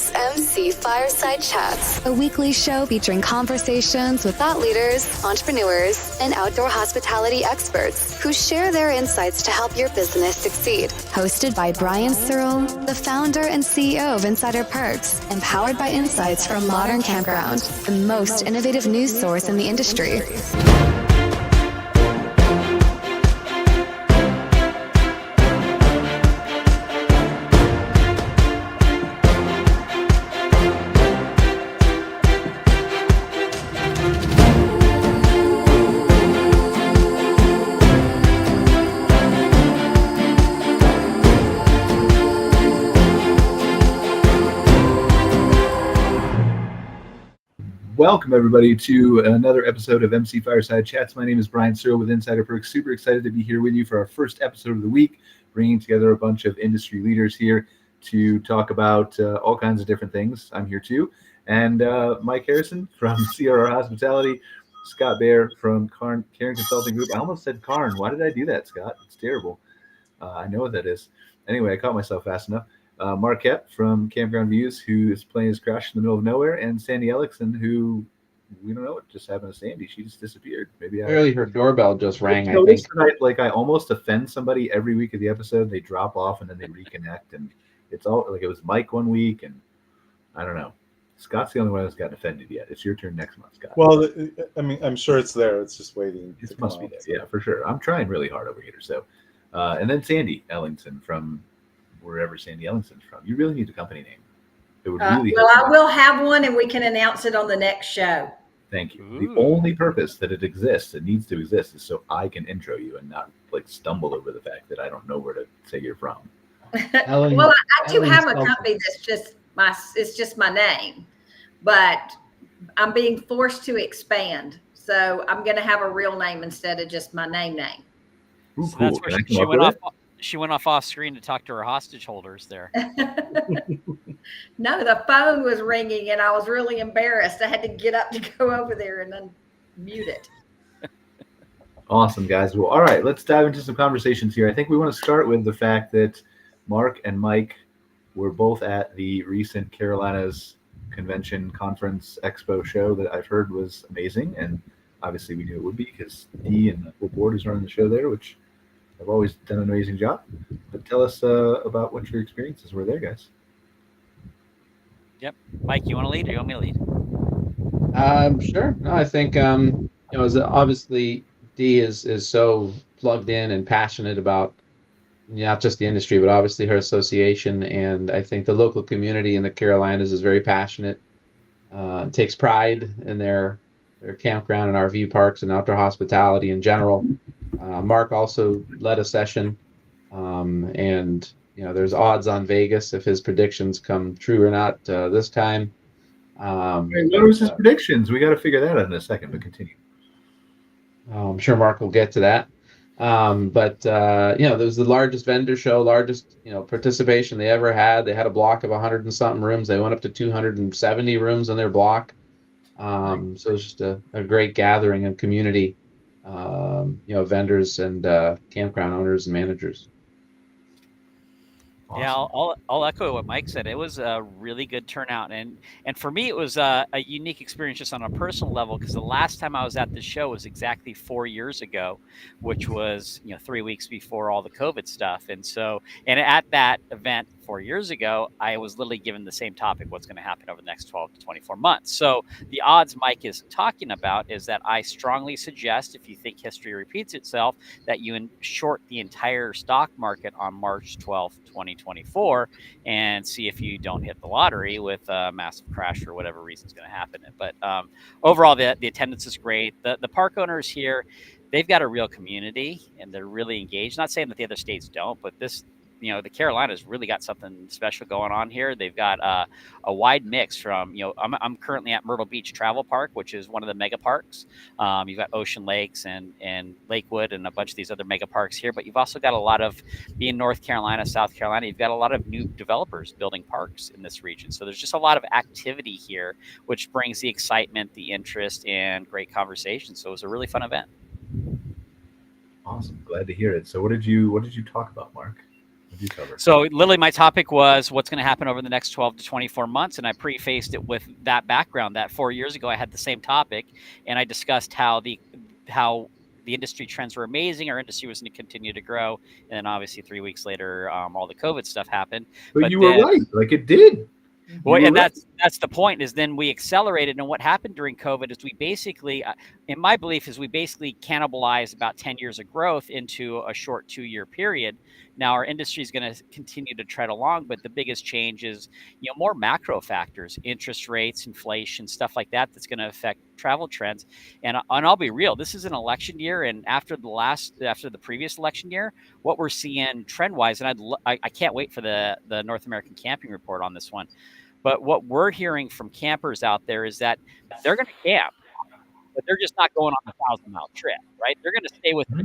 is MC Fireside Chats, a weekly show featuring conversations with thought leaders, entrepreneurs, and outdoor hospitality experts who share their insights to help your business succeed. Hosted by Brian Searl, the founder and CEO of Insider Perks, and powered by insights from Modern Campground, the most innovative news source in the industry. Welcome, everybody, to another episode of MC Fireside Chats. My name is Brian Searl with Insider Perks. Super excited to be here with you for our first episode of the week, bringing together a bunch of industry leaders here to talk about all kinds of different things. I'm here too. And Mike Harrison from CRR Hospitality, Scott Baer from Cairn Consulting Group. I almost said Cairn. Why did I do that, Scott? It's terrible. I know what that is. Anyway, I caught myself fast enough. Marquette from Campground Views, who is playing his crash in the middle of nowhere, and Sandy Ellingson, who we don't know what just happened to Sandy. She just disappeared. Maybe her doorbell just rang. I think I almost offend somebody every week of the episode. They drop off and then they reconnect, and it's all like it was Mike one week, and I don't know. Scott's the only one that's gotten offended yet. It's your turn next month, Scott. Well, I mean, I'm sure it's there. It's just waiting. It must be there. Yeah, for sure. I'm trying really hard over here. So, and then Sandy Ellingson from wherever Sandy Ellingson's from. You really need a company name. It would really well, I will have one, and we can announce it on the next show. Thank you. Ooh. The only purpose that it exists, it needs to exist, is so I can intro you and not like stumble over the fact that I don't know where to say you're from. Well, I do have a company that's just my name, but I'm being forced to expand. So I'm going to have a real name instead of just my name. Ooh, so cool. that's where she went off screen to talk to her hostage holders there. No, the phone was ringing and I was really embarrassed. I had to get up to go over there and unmute it. Awesome, guys. Well, all right, let's dive into some conversations here. I think we want to start with the fact that Mark and Mike were both at the recent Carolinas Convention Conference Expo show that I've heard was amazing. And obviously we knew it would be because Dee and the whole board is running the show there, which I've always done an amazing job. But tell us about what your experiences were there, guys. Yep. Mike, you want to lead or you want me to lead? Sure. No, I think, obviously Dee is so plugged in and passionate about not just the industry, but obviously her association. And I think the local community in the Carolinas is very passionate, takes pride in their campground and RV parks and outdoor hospitality in general. Mark also led a session, and there's odds on Vegas if his predictions come true or not this time. What was his predictions? We got to figure that out in a second, but continue. I'm sure Mark will get to that. But there was the largest vendor show, largest participation they ever had. They had a block of 100 and something rooms. They went up to 270 rooms on their block. So it's just a great gathering and community. Vendors and campground owners and managers. Awesome. Yeah, I'll echo what Mike said. It was a really good turnout, and for me, it was a unique experience just on a personal level because the last time I was at the show was exactly 4 years ago, which was 3 weeks before all the COVID stuff, and at that event 4 years ago, I was literally given the same topic: what's going to happen over the next 12 to 24 months. So the odds Mike is talking about is that I strongly suggest, if you think history repeats itself, that you short the entire stock market on March 12th, 2024, and see if you don't hit the lottery with a massive crash for whatever reason is going to happen. But overall, the attendance is great. The park owners here, they've got a real community and they're really engaged. Not saying that the other states don't, but this, the Carolinas really got something special going on here. They've got a wide mix from, I'm currently at Myrtle Beach Travel Park, which is one of the mega parks. You've got Ocean Lakes and Lakewood and a bunch of these other mega parks here, but you've also got a lot of, being North Carolina, South Carolina, you've got a lot of new developers building parks in this region. So there's just a lot of activity here, which brings the excitement, the interest, and great conversation. So it was a really fun event. Awesome. Glad to hear it. So what did you talk about, Mark? What do you cover? So literally my topic was what's going to happen over the next 12 to 24 months. And I prefaced it with that background that 4 years ago, I had the same topic and I discussed how the industry trends were amazing. Our industry was going to continue to grow. And then obviously 3 weeks later, all the COVID stuff happened. But you were right. Like it did. Well, and that's the point is then we accelerated. And what happened during COVID is we basically, in my belief, is we basically cannibalized about 10 years of growth into a short 2-year period. Now our industry is going to continue to tread along, but the biggest change is, more macro factors, interest rates, inflation, stuff like that, that's going to affect travel trends. And I'll be real, this is an election year. And after the previous election year, what we're seeing trend wise, and I can't wait for the North American Camping Report on this one. But what we're hearing from campers out there is that they're going to camp, but they're just not going on a 1,000-mile trip, right? They're going to stay with the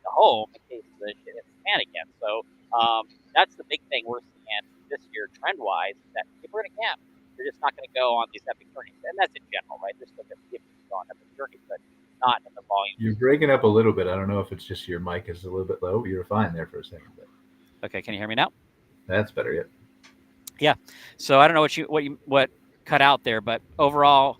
home in case the shit hits the fan again. So that's the big thing we're seeing this year trend-wise, is that people are going to camp. They're just not going to go on these epic journeys. And that's in general, right? They're still going to go on epic journeys, but not in the volume. You're breaking up a little bit. I don't know if it's just your mic is a little bit low. You were fine there for a second. But... Okay, can you hear me now? That's better, yeah. Yeah. So I don't know what cut out there, but overall,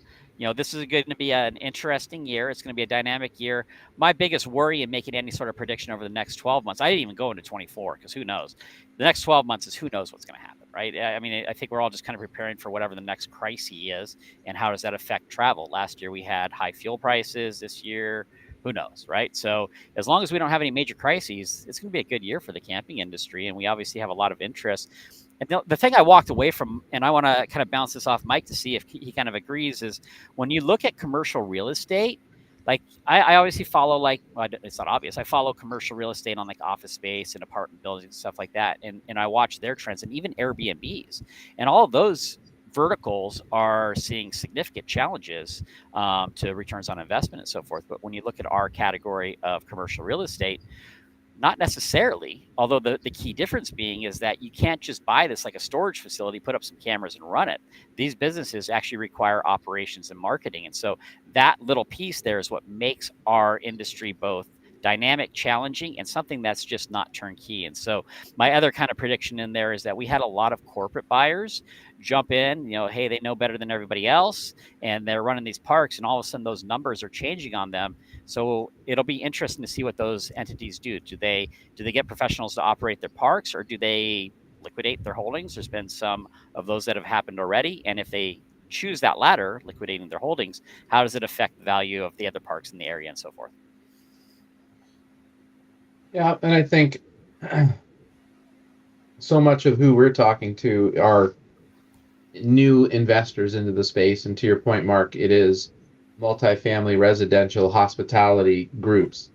this is going to be an interesting year. It's going to be a dynamic year. My biggest worry in making any sort of prediction over the next 12 months, I didn't even go into 24 because who knows? The next 12 months is who knows what's going to happen, right? I mean, I think we're all just kind of preparing for whatever the next crisis is and how does that affect travel? Last year we had high fuel prices. This year, who knows, right? So as long as we don't have any major crises, it's going to be a good year for the camping industry. And we obviously have a lot of interest. And the thing I walked away from, and I want to kind of bounce this off Mike to see if he kind of agrees, is when you look at commercial real estate, like I obviously follow it's not obvious. I follow commercial real estate on like office space and apartment buildings and stuff like that. And I watch their trends and even Airbnbs and all of those verticals are seeing significant challenges to returns on investment and so forth. But when you look at our category of commercial real estate, not necessarily, although the key difference being is that you can't just buy this like a storage facility, put up some cameras and run it. These businesses actually require operations and marketing. And so that little piece there is what makes our industry both dynamic, challenging, and something that's just not turnkey. And so my other kind of prediction in there is that we had a lot of corporate buyers jump in, hey, they know better than everybody else, and they're running these parks, and all of a sudden those numbers are changing on them. So it'll be interesting to see what those entities do. Do they get professionals to operate their parks, or do they liquidate their holdings? There's been some of those that have happened already. And if they choose that latter, liquidating their holdings, how does it affect the value of the other parks in the area and so forth? Yeah, and I think so much of who we're talking to are new investors into the space. And to your point, Mark, it is multifamily, residential, hospitality groups,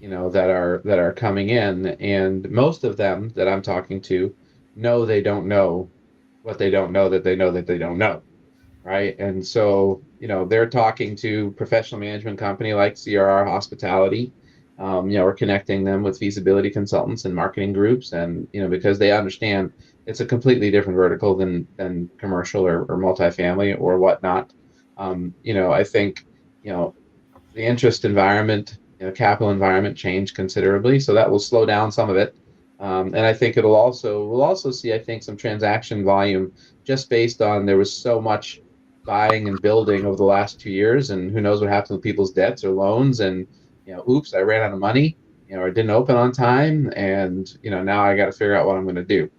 that are coming in. And most of them that I'm talking to know they don't know what they don't know that they know that they don't know, right? And so, they're talking to professional management company like CRR Hospitality. We're connecting them with feasibility consultants and marketing groups, and because they understand it's a completely different vertical than commercial or multifamily or whatnot. I think the interest environment, capital environment changed considerably, so that will slow down some of it. And I think we'll also see, I think, some transaction volume just based on there was so much buying and building over the last 2 years, and who knows what happened with people's debts or loans, and oops, I ran out of money, or didn't open on time, and now I got to figure out what I'm going to do.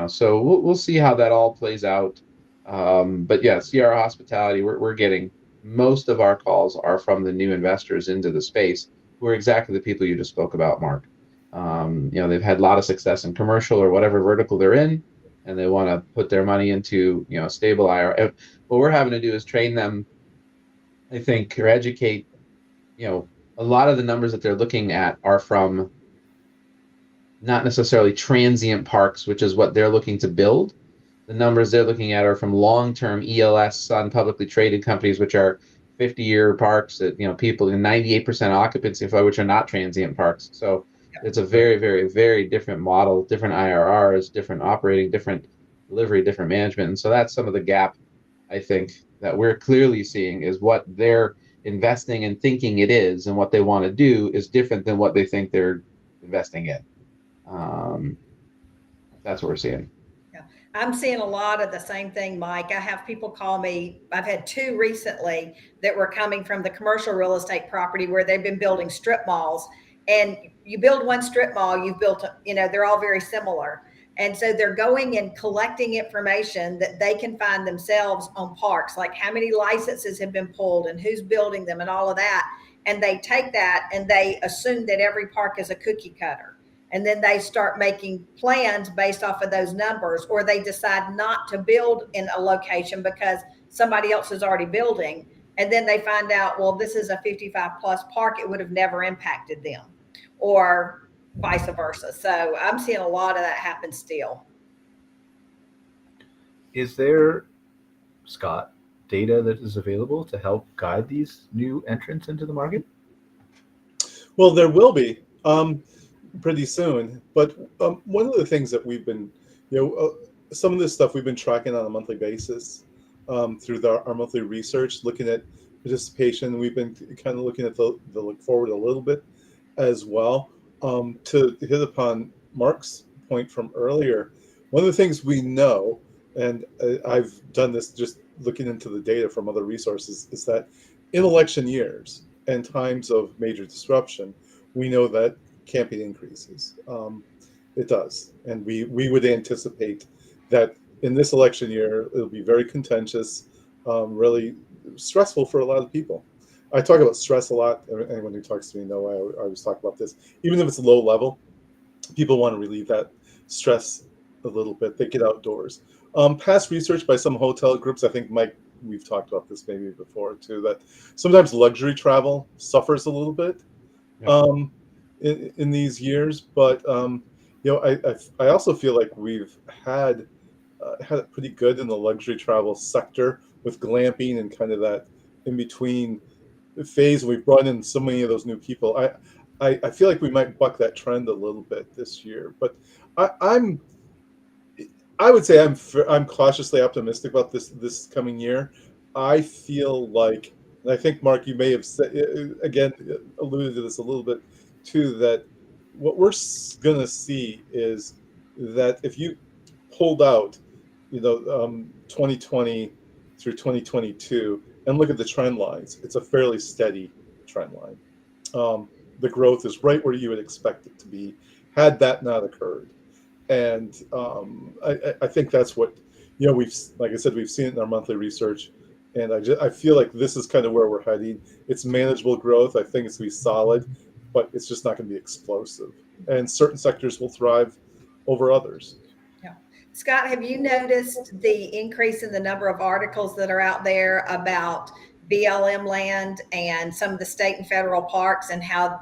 So we'll see how that all plays out. But yeah, CR Hospitality, we're getting most of our calls are from the new investors into the space, who are exactly the people you just spoke about, Mark. They've had a lot of success in commercial or whatever vertical they're in, and they want to put their money into stable IR. What we're having to do is train them, I think, or educate. A lot of the numbers that they're looking at are from not necessarily transient parks, which is what they're looking to build. The numbers they're looking at are from long-term ELS on publicly traded companies, which are 50-year parks that, people in 98% occupancy, which are not transient parks. So it's a very, very, very different model, different IRRs, different operating, different delivery, different management. And so that's some of the gap, I think, that we're clearly seeing is what they're investing and thinking it is, and what they want to do is different than what they think they're investing in. That's what we're seeing. I'm seeing a lot of the same thing, Mike. I have people call me. I've had two recently that were coming from the commercial real estate property where they've been building strip malls. And you build one strip mall, you've built, they're all very similar. And so they're going and collecting information that they can find themselves on parks, like how many licenses have been pulled and who's building them and all of that. And they take that and they assume that every park is a cookie cutter. And then they start making plans based off of those numbers, or they decide not to build in a location because somebody else is already building. And then they find out, well, this is a 55 plus park. It would have never impacted them, or vice versa. So I'm seeing a lot of that happen still. Is there, Scott, data that is available to help guide these new entrants into the market? Well, there will be. Pretty soon. But one of the things that we've been, some of this stuff we've been tracking on a monthly basis through our monthly research, looking at participation. We've been kind of looking at the look forward a little bit as well. To hit upon Mark's point from earlier, one of the things we know, and I've done this just looking into the data from other resources, is that in election years and times of major disruption, we know that camping increases. It does. And we would anticipate that in this election year, it'll be very contentious, really stressful for a lot of people. I talk about stress a lot. Anyone who talks to me know I always talk about this. Even if it's low level, people want to relieve that stress a little bit. They get outdoors. Past research by some hotel groups, I think, Mike, we've talked about this maybe before too, that sometimes luxury travel suffers a little bit. Yeah. In these years, but I also feel like we've had it pretty good in the luxury travel sector with glamping and kind of that in between phase. We've brought in so many of those new people. I feel like we might buck that trend a little bit this year, but I would say I'm cautiously optimistic about this coming year. I feel like, and I think Mark, you may have said again alluded to this a little bit too, that what we're going to see is that if you pulled out, 2020 through 2022 and look at the trend lines, it's a fairly steady trend line. The growth is right where you would expect it to be had that not occurred. And I think that's what, like I said, we've seen it in our monthly research. And I feel like this is kind of where we're heading. It's manageable growth. I think it's going to be solid, but it's just not going to be explosive. And certain sectors will thrive over others. Yeah. Scott, have you noticed the increase in the number of articles that are out there about BLM land and some of the state and federal parks and how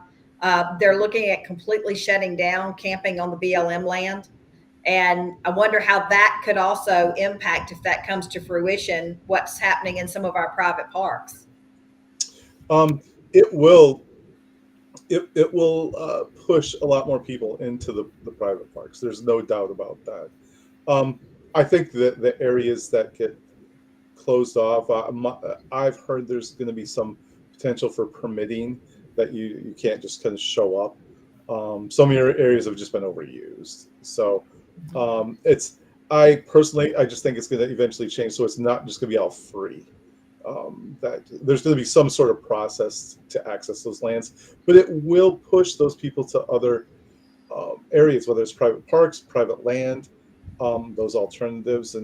they're looking at completely shutting down camping on the BLM land? And I wonder how that could also impact, if that comes to fruition, what's happening in some of our private parks. It will push a lot more people into the private parks. There's no doubt about that. I think that the areas that get closed off, I've heard there's going to be some potential for permitting that you can't just kind of show up. Some areas have just been overused. So I just think it's going to eventually change. So it's not just going to be all free. That there's going to be some sort of process to access those lands, but it will push those people to other areas, whether it's private parks, private land, those alternatives,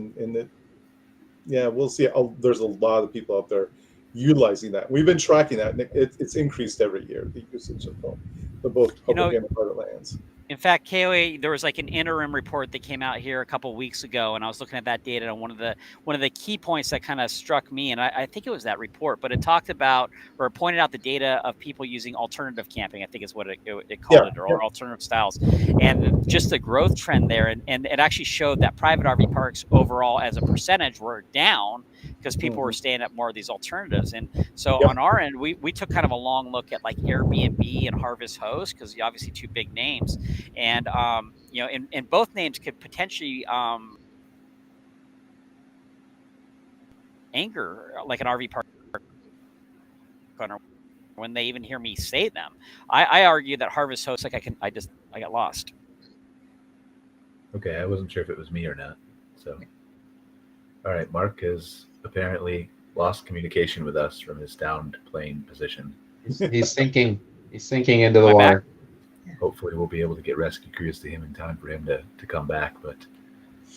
we'll see. There's a lot of people out there utilizing that. We've been tracking that, and it's increased every year, the usage of both public and private lands. In fact, KOA, there was like an interim report that came out here a couple of weeks ago, and I was looking at that data, and one of the key points that kind of struck me, and I think it was that report, but it talked about or pointed out the data of people using alternative camping, I think is what it called it, or alternative styles, and just the growth trend there, and it actually showed that private RV parks overall as a percentage were down because people were staying at more of these alternatives. And so on our end, we took kind of a long look at like Airbnb and Harvest Host, because obviously two big names. And, and both names could potentially anger like an RV park when they even hear me say them. I argue that Harvest Host, I got lost. Okay, I wasn't sure if it was me or not. So, all right, Mark has apparently lost communication with us from his downed plane position. He's sinking. He's sinking into the Am I back? water. Hopefully, we'll be able to get rescue crews to him in time for him to come back. But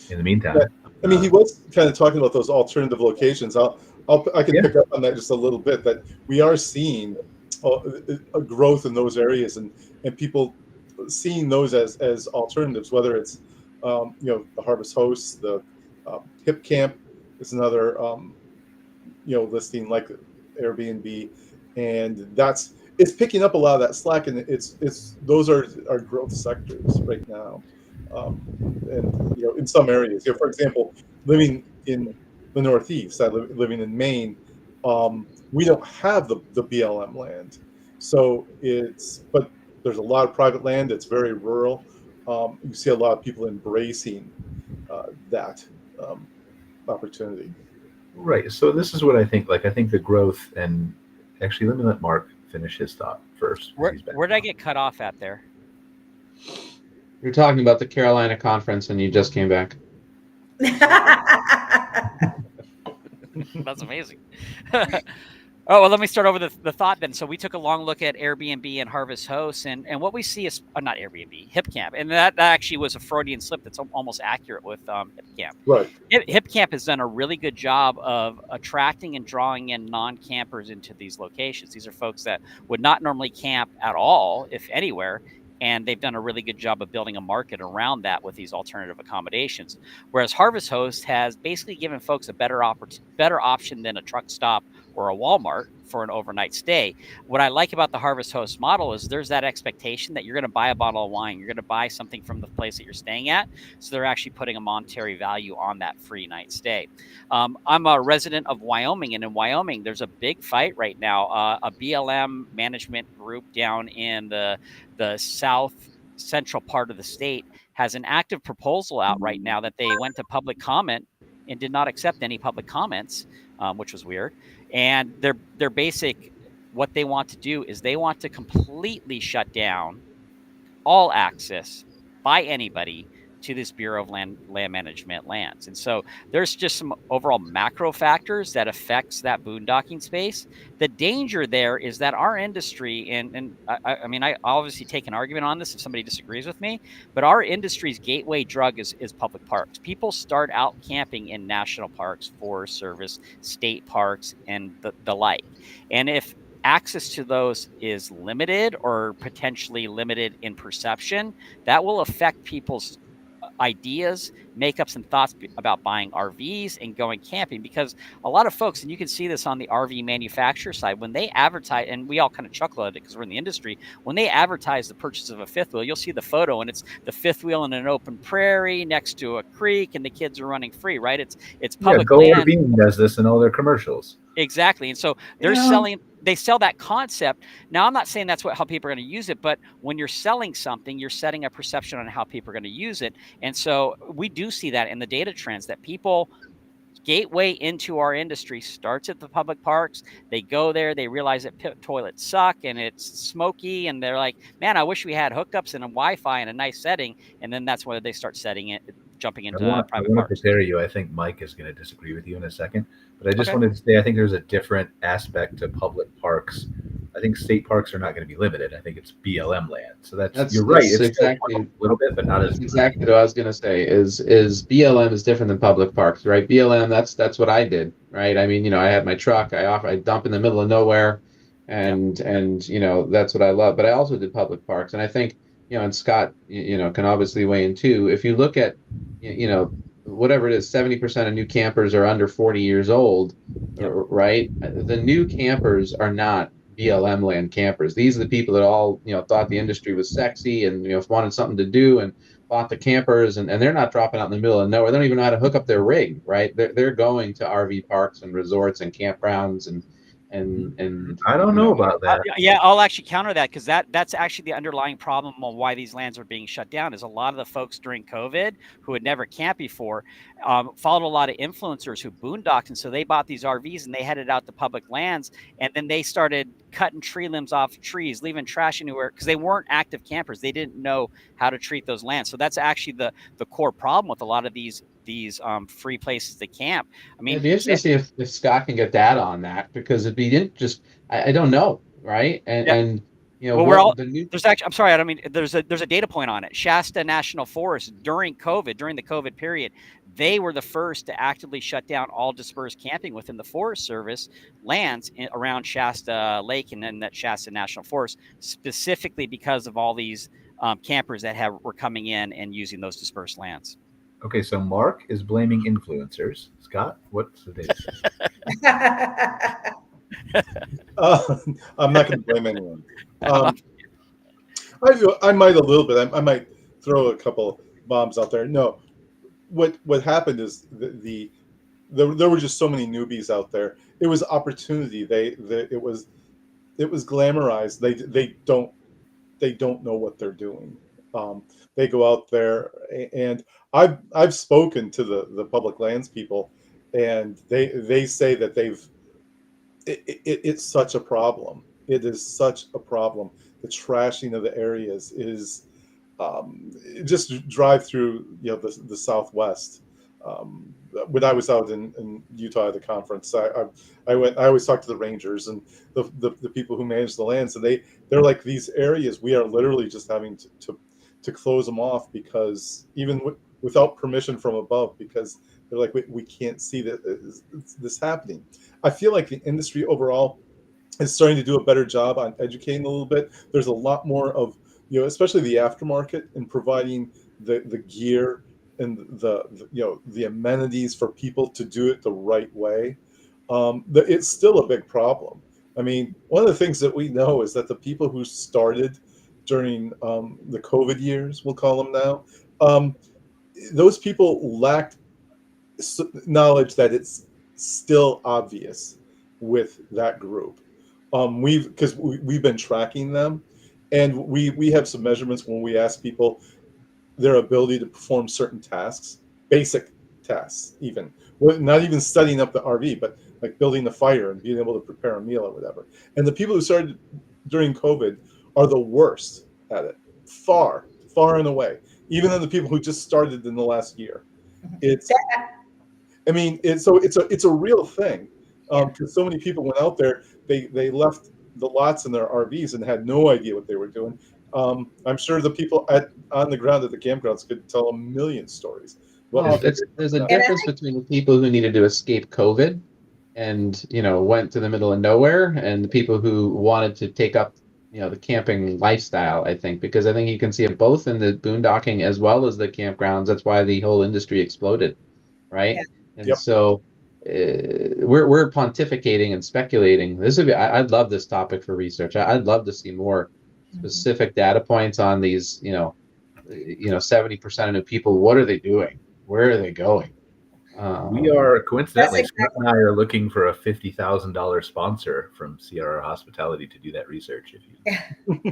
in the meantime, I mean, he was kind of talking about those alternative locations. I can Yeah. pick up on that just a little bit. That we are seeing a growth in those areas, and people seeing those as alternatives. Whether it's the Harvest Host, the Hip Camp is another listing like Airbnb, and it's picking up a lot of that slack, and it's those are our growth sectors right now. And in some areas, for example, living in the Northeast, living in Maine, we don't have the BLM land, so but there's a lot of private land. It's very rural. You see a lot of people embracing that opportunity. right. So this is what I think. Like, I think the growth, and actually, let me let Mark finish his thought first. Where did I get cut off at there? You're talking about the Carolina conference, and you just came back. That's amazing. Oh, well, let me start over the thought then. So we took a long look at Airbnb and Harvest Host, and what we see is not Airbnb, Hip Camp, and that actually was a Freudian slip. That's almost accurate with Hip Camp. Right. Hip Camp has done a really good job of attracting and drawing in non-campers into these locations. These are folks that would not normally camp at all, if anywhere. And they've done a really good job of building a market around that with these alternative accommodations. Whereas Harvest Host has basically given folks a better option than a truck stop or a Walmart for an overnight stay. What I like about the Harvest Host model is there's that expectation that you're going to buy a bottle of wine, you're going to buy something from the place that you're staying at. So they're actually putting a monetary value on that free night stay. I'm a resident of Wyoming, and in Wyoming, there's a big fight right now. A BLM management group down in the south central part of the state has an active proposal out right now that they went to public comment and did not accept any public comments, which was weird. And their basic, what they want to do is they want to completely shut down all access by anybody to this Bureau of Land Management lands. And so there's just some overall macro factors that affects that boondocking space. The danger there is that our industry, and I mean, I obviously take an argument on this if somebody disagrees with me, but our industry's gateway drug is public parks. People start out camping in national parks, Forest Service, state parks, and the like. And if access to those is limited or potentially limited in perception, that will affect people's ideas, makeups, and thoughts about buying RVs and going camping. Because a lot of folks, and you can see this on the RV manufacturer side, when they advertise, and we all kind of chuckle at it because we're in the industry, when they advertise the purchase of a fifth wheel, you'll see the photo and it's the fifth wheel in an open prairie next to a creek and the kids are running free, right? It's public land. Bean does this in all their commercials. Exactly. And so they sell that concept. Now, I'm not saying that's how people are going to use it, but when you're selling something, you're setting a perception on how people are going to use it. And so we do see that in the data trends that people gateway into our industry starts at the public parks. They go there, they realize that toilets suck and it's smoky, and they're like, man, I wish we had hookups and a Wi-Fi and a nice setting. And then that's where they start jumping into private parks. I want to prepare you. I think Mike is going to disagree with you in a second, but I just wanted to say I think there's a different aspect to public parks. I think state parks are not going to be limited. I think it's BLM land. So that's you're right. It's exactly a little bit, but not as exactly what I was going to say. Is BLM is different than public parks, right? BLM, that's what I did, right? I mean, I had my truck. I dump in the middle of nowhere, and that's what I love. But I also did public parks, and I think and Scott, can obviously weigh in too. If you look at, whatever it is, 70% of new campers are under 40 years old, right? The new campers are not BLM land campers. These are the people that all, thought the industry was sexy and, wanted something to do and bought the campers, and they're not dropping out in the middle of nowhere. They don't even know how to hook up their rig, right? They're going to RV parks and resorts and campgrounds and And I don't know about that. Yeah, I'll actually counter that, because that's actually the underlying problem on why these lands are being shut down. Is a lot of the folks during COVID who had never camped before followed a lot of influencers who boondocked, and so they bought these RVs and they headed out to public lands, and then they started cutting tree limbs off trees, leaving trash anywhere, because they weren't active campers. They didn't know how to treat those lands. So that's actually the core problem with a lot of these free places to camp. I mean, it'd be interesting to see if Scott can get data on that, because it'd be just I don't know, right? And you know, well, there's actually, I'm sorry, I don't mean, there's a data point on it. Shasta National Forest during the COVID period, they were the first to actively shut down all dispersed camping within the Forest Service lands around Shasta Lake and then that Shasta National Forest, specifically because of all these campers that were coming in and using those dispersed lands. Okay, so Mark is blaming influencers. Scott, what's the data? I'm not going to blame anyone. I might a little bit. I might throw a couple bombs out there. No, what happened is there were just so many newbies out there. It was opportunity. It was glamorized. They don't know what they're doing. They go out there, and I've spoken to the public lands people, and they say that it's such a problem. It is such a problem. The trashing of the areas is just drive through the Southwest. When I was out in Utah at the conference, I always talk to the rangers and the people who manage the lands, and they're like, these areas we are literally just having to close them off, because even without permission from above, because they're like, we can't see this happening. I feel like the industry overall is starting to do a better job on educating a little bit. There's a lot more of, especially the aftermarket, and providing the gear and the amenities for people to do it the right way. It's still a big problem. I mean, one of the things that we know is that the people who started during the COVID years, we'll call them now, those people lacked knowledge that it's still obvious with that group. Because we've been tracking them, and we have some measurements when we ask people their ability to perform certain tasks, basic tasks, even not even studying up the RV, but like building the fire and being able to prepare a meal or whatever. And the people who started during COVID are the worst at it, far and away, even than the people who just started in the last year. It's a real thing, because so many people went out there, they left the lots in their RVs and had no idea what they were doing. I'm sure the people on the ground at the campgrounds could tell a million stories. Well, there's a difference between the people who needed to escape COVID and went to the middle of nowhere, and the people who wanted to take up the camping lifestyle. I think, because I think you can see it both in the boondocking as well as the campgrounds. That's why the whole industry exploded, right? Yeah. And so we're pontificating and speculating. I'd love this topic for research. I'd love to see more specific data points on these. 70% of new people. What are they doing? Where are they going? We are coincidentally, Scott and I are looking for a $50,000 sponsor from CRR Hospitality to do that research.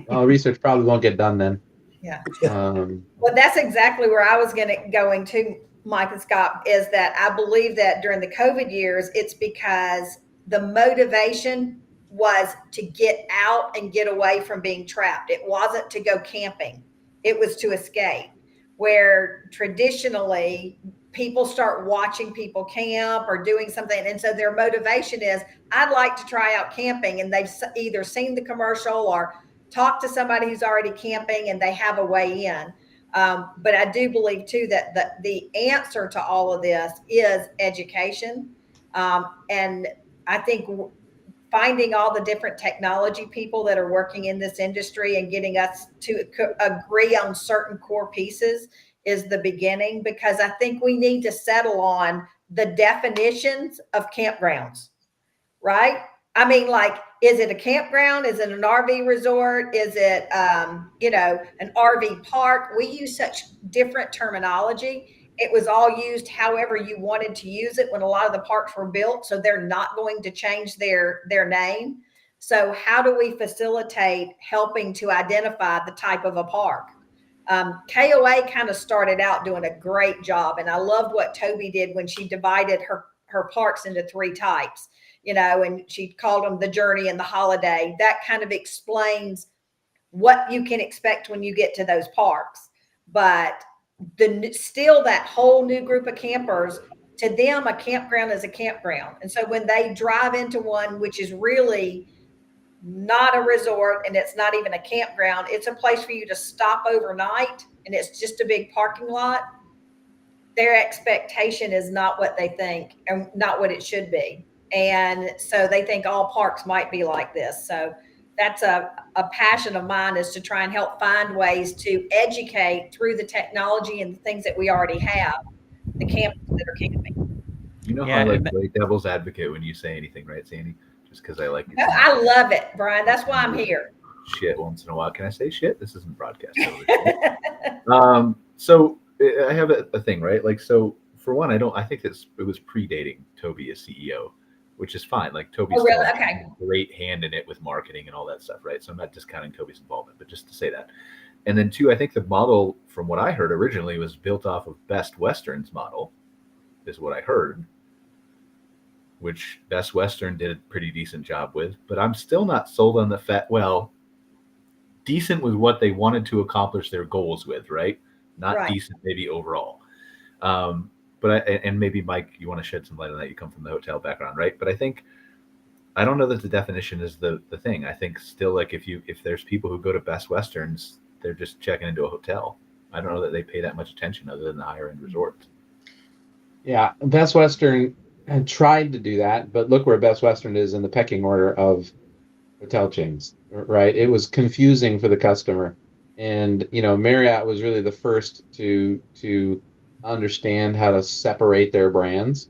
Well, research probably won't get done then. Yeah. Well, that's exactly where I was going to, Mike and Scott, is that I believe that during the COVID years, it's because the motivation was to get out and get away from being trapped. It wasn't to go camping. It was to escape, where traditionally people start watching people camp or doing something. And so their motivation is, I'd like to try out camping. And they've either seen the commercial or talked to somebody who's already camping and they have a way in. But I do believe too that the answer to all of this is education. And I think finding all the different technology people that are working in this industry and getting us to agree on certain core pieces is the beginning, because I think we need to settle on the definitions of campgrounds, right? I mean, like, is it a campground? Is it an RV resort? Is it, an RV park? We use such different terminology. It was all used however you wanted to use it when a lot of the parks were built. So they're not going to change their name. So how do we facilitate helping to identify the type of a park? KOA kind of started out doing a great job. And I loved what Toby did when she divided her parks into 3 types, and she called them the journey and the holiday. That kind of explains what you can expect when you get to those parks. But still that whole new group of campers, to them, a campground is a campground. And so when they drive into one, which is really not a resort and it's not even a campground, it's a place for you to stop overnight and it's just a big parking lot, their expectation is not what they think and not what it should be. And so they think all parks might be like this. So that's a passion of mine, is to try and help find ways to educate through the technology and the things that we already have, the campers that are camping. How I like to play devil's advocate when you say anything, right, Sandy? Just because I like it. No, I love it, Brian. That's why I'm here. Shit once in a while. Can I say shit? This isn't broadcast. So I have a thing, right? Like, so for one, I think it was predating Toby as CEO, which is fine. Like Toby's really? Okay. a great hand in it with marketing and all that stuff, right? So I'm not discounting Toby's involvement, but just to say that. And then 2, I think the model, from what I heard originally, was built off of Best Western's model, is what I heard, which Best Western did a pretty decent job with. But I'm still not sold on the fact, decent with what they wanted to accomplish their goals with, right? Not right. Decent maybe overall. And maybe Mike, you want to shed some light on that. You come from the hotel background, right? But I don't know that the definition is the thing. I think still, like, if there's people who go to Best Westerns, they're just checking into a hotel. I don't know that they pay that much attention other than the higher end resorts. Yeah, Best Western had tried to do that, but look where Best Western is in the pecking order of hotel chains, right? It was confusing for the customer. And, Marriott was really the first to understand how to separate their brands,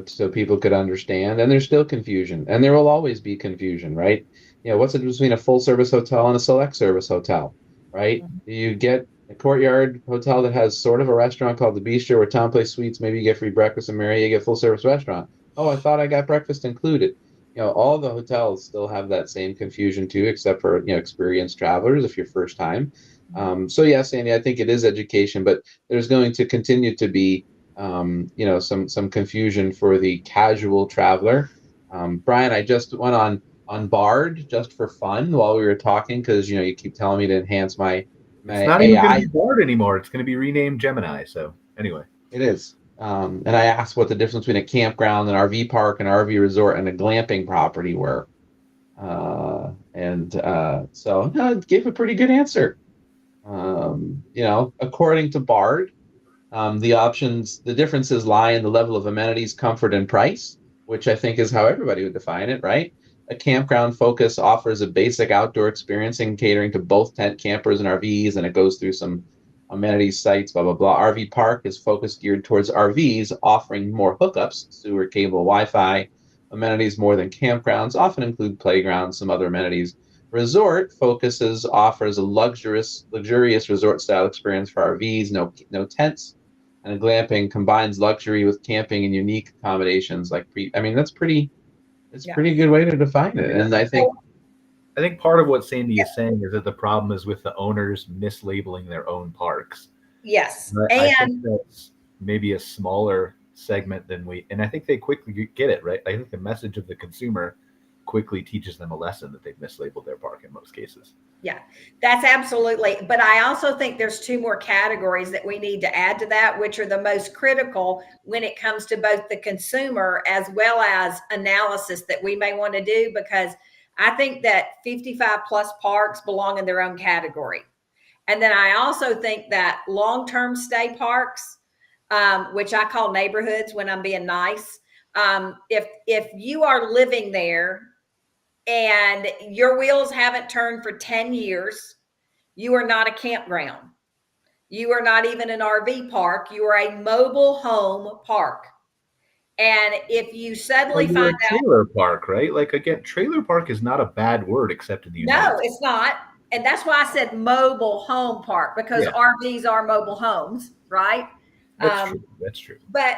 so people could understand. And there's still confusion, and there will always be confusion, right? What's the difference between a full service hotel and a select service hotel, right? You get a Courtyard hotel that has sort of a restaurant called the Bistro where Tom Place Suites, maybe you get free breakfast, and Marriott, you get full service restaurant. Oh, I thought I got breakfast included. All the hotels still have that same confusion too, except for, experienced travelers if you're first time. So yes, Andy, I think it is education, but there's going to continue to be, some confusion for the casual traveler. Brian, I just went on Bard just for fun while we were talking, because, you keep telling me to enhance my it's not AI. Even going to be Bard anymore. It's going to be renamed Gemini. So anyway, it is. And I asked what the difference between a campground, an RV park, an RV resort, and a glamping property were. So it gave a pretty good answer. According to Bard, the differences lie in the level of amenities, comfort, and price, which I think is how everybody would define it, right? A campground focus offers a basic outdoor experiencing, catering to both tent campers and RVs, and it goes through some amenities sites, blah, blah, blah. RV park is focused geared towards RVs, offering more hookups, sewer, cable, Wi-Fi. Amenities more than campgrounds often include playgrounds, some other amenities. Resort offers a luxurious resort-style experience for RVs, no tents. And glamping combines luxury with camping and unique accommodations. That's pretty good way to define it. And I think part of what Sandy is saying is that the problem is with the owners mislabeling their own parks. Yes. I think that's maybe a smaller segment than and I think they quickly get it, right? I think the message of the consumer quickly teaches them a lesson that they've mislabeled their park in most cases. Yeah, that's absolutely. But I also think there's 2 more categories that we need to add to that, which are the most critical when it comes to both the consumer as well as analysis that we may want to do, because I think that 55 plus parks belong in their own category. And then I also think that long-term stay parks, which I call neighborhoods when I'm being nice, if you are living there and your wheels haven't turned for 10 years, you are not a campground. You are not even an RV park. You are a mobile home park. And if you suddenly find out trailer park, right? Like, again, trailer park is not a bad word except in the United States. No, it's not. And that's why I said mobile home park, because RVs are mobile homes, right? That's true. That's true. But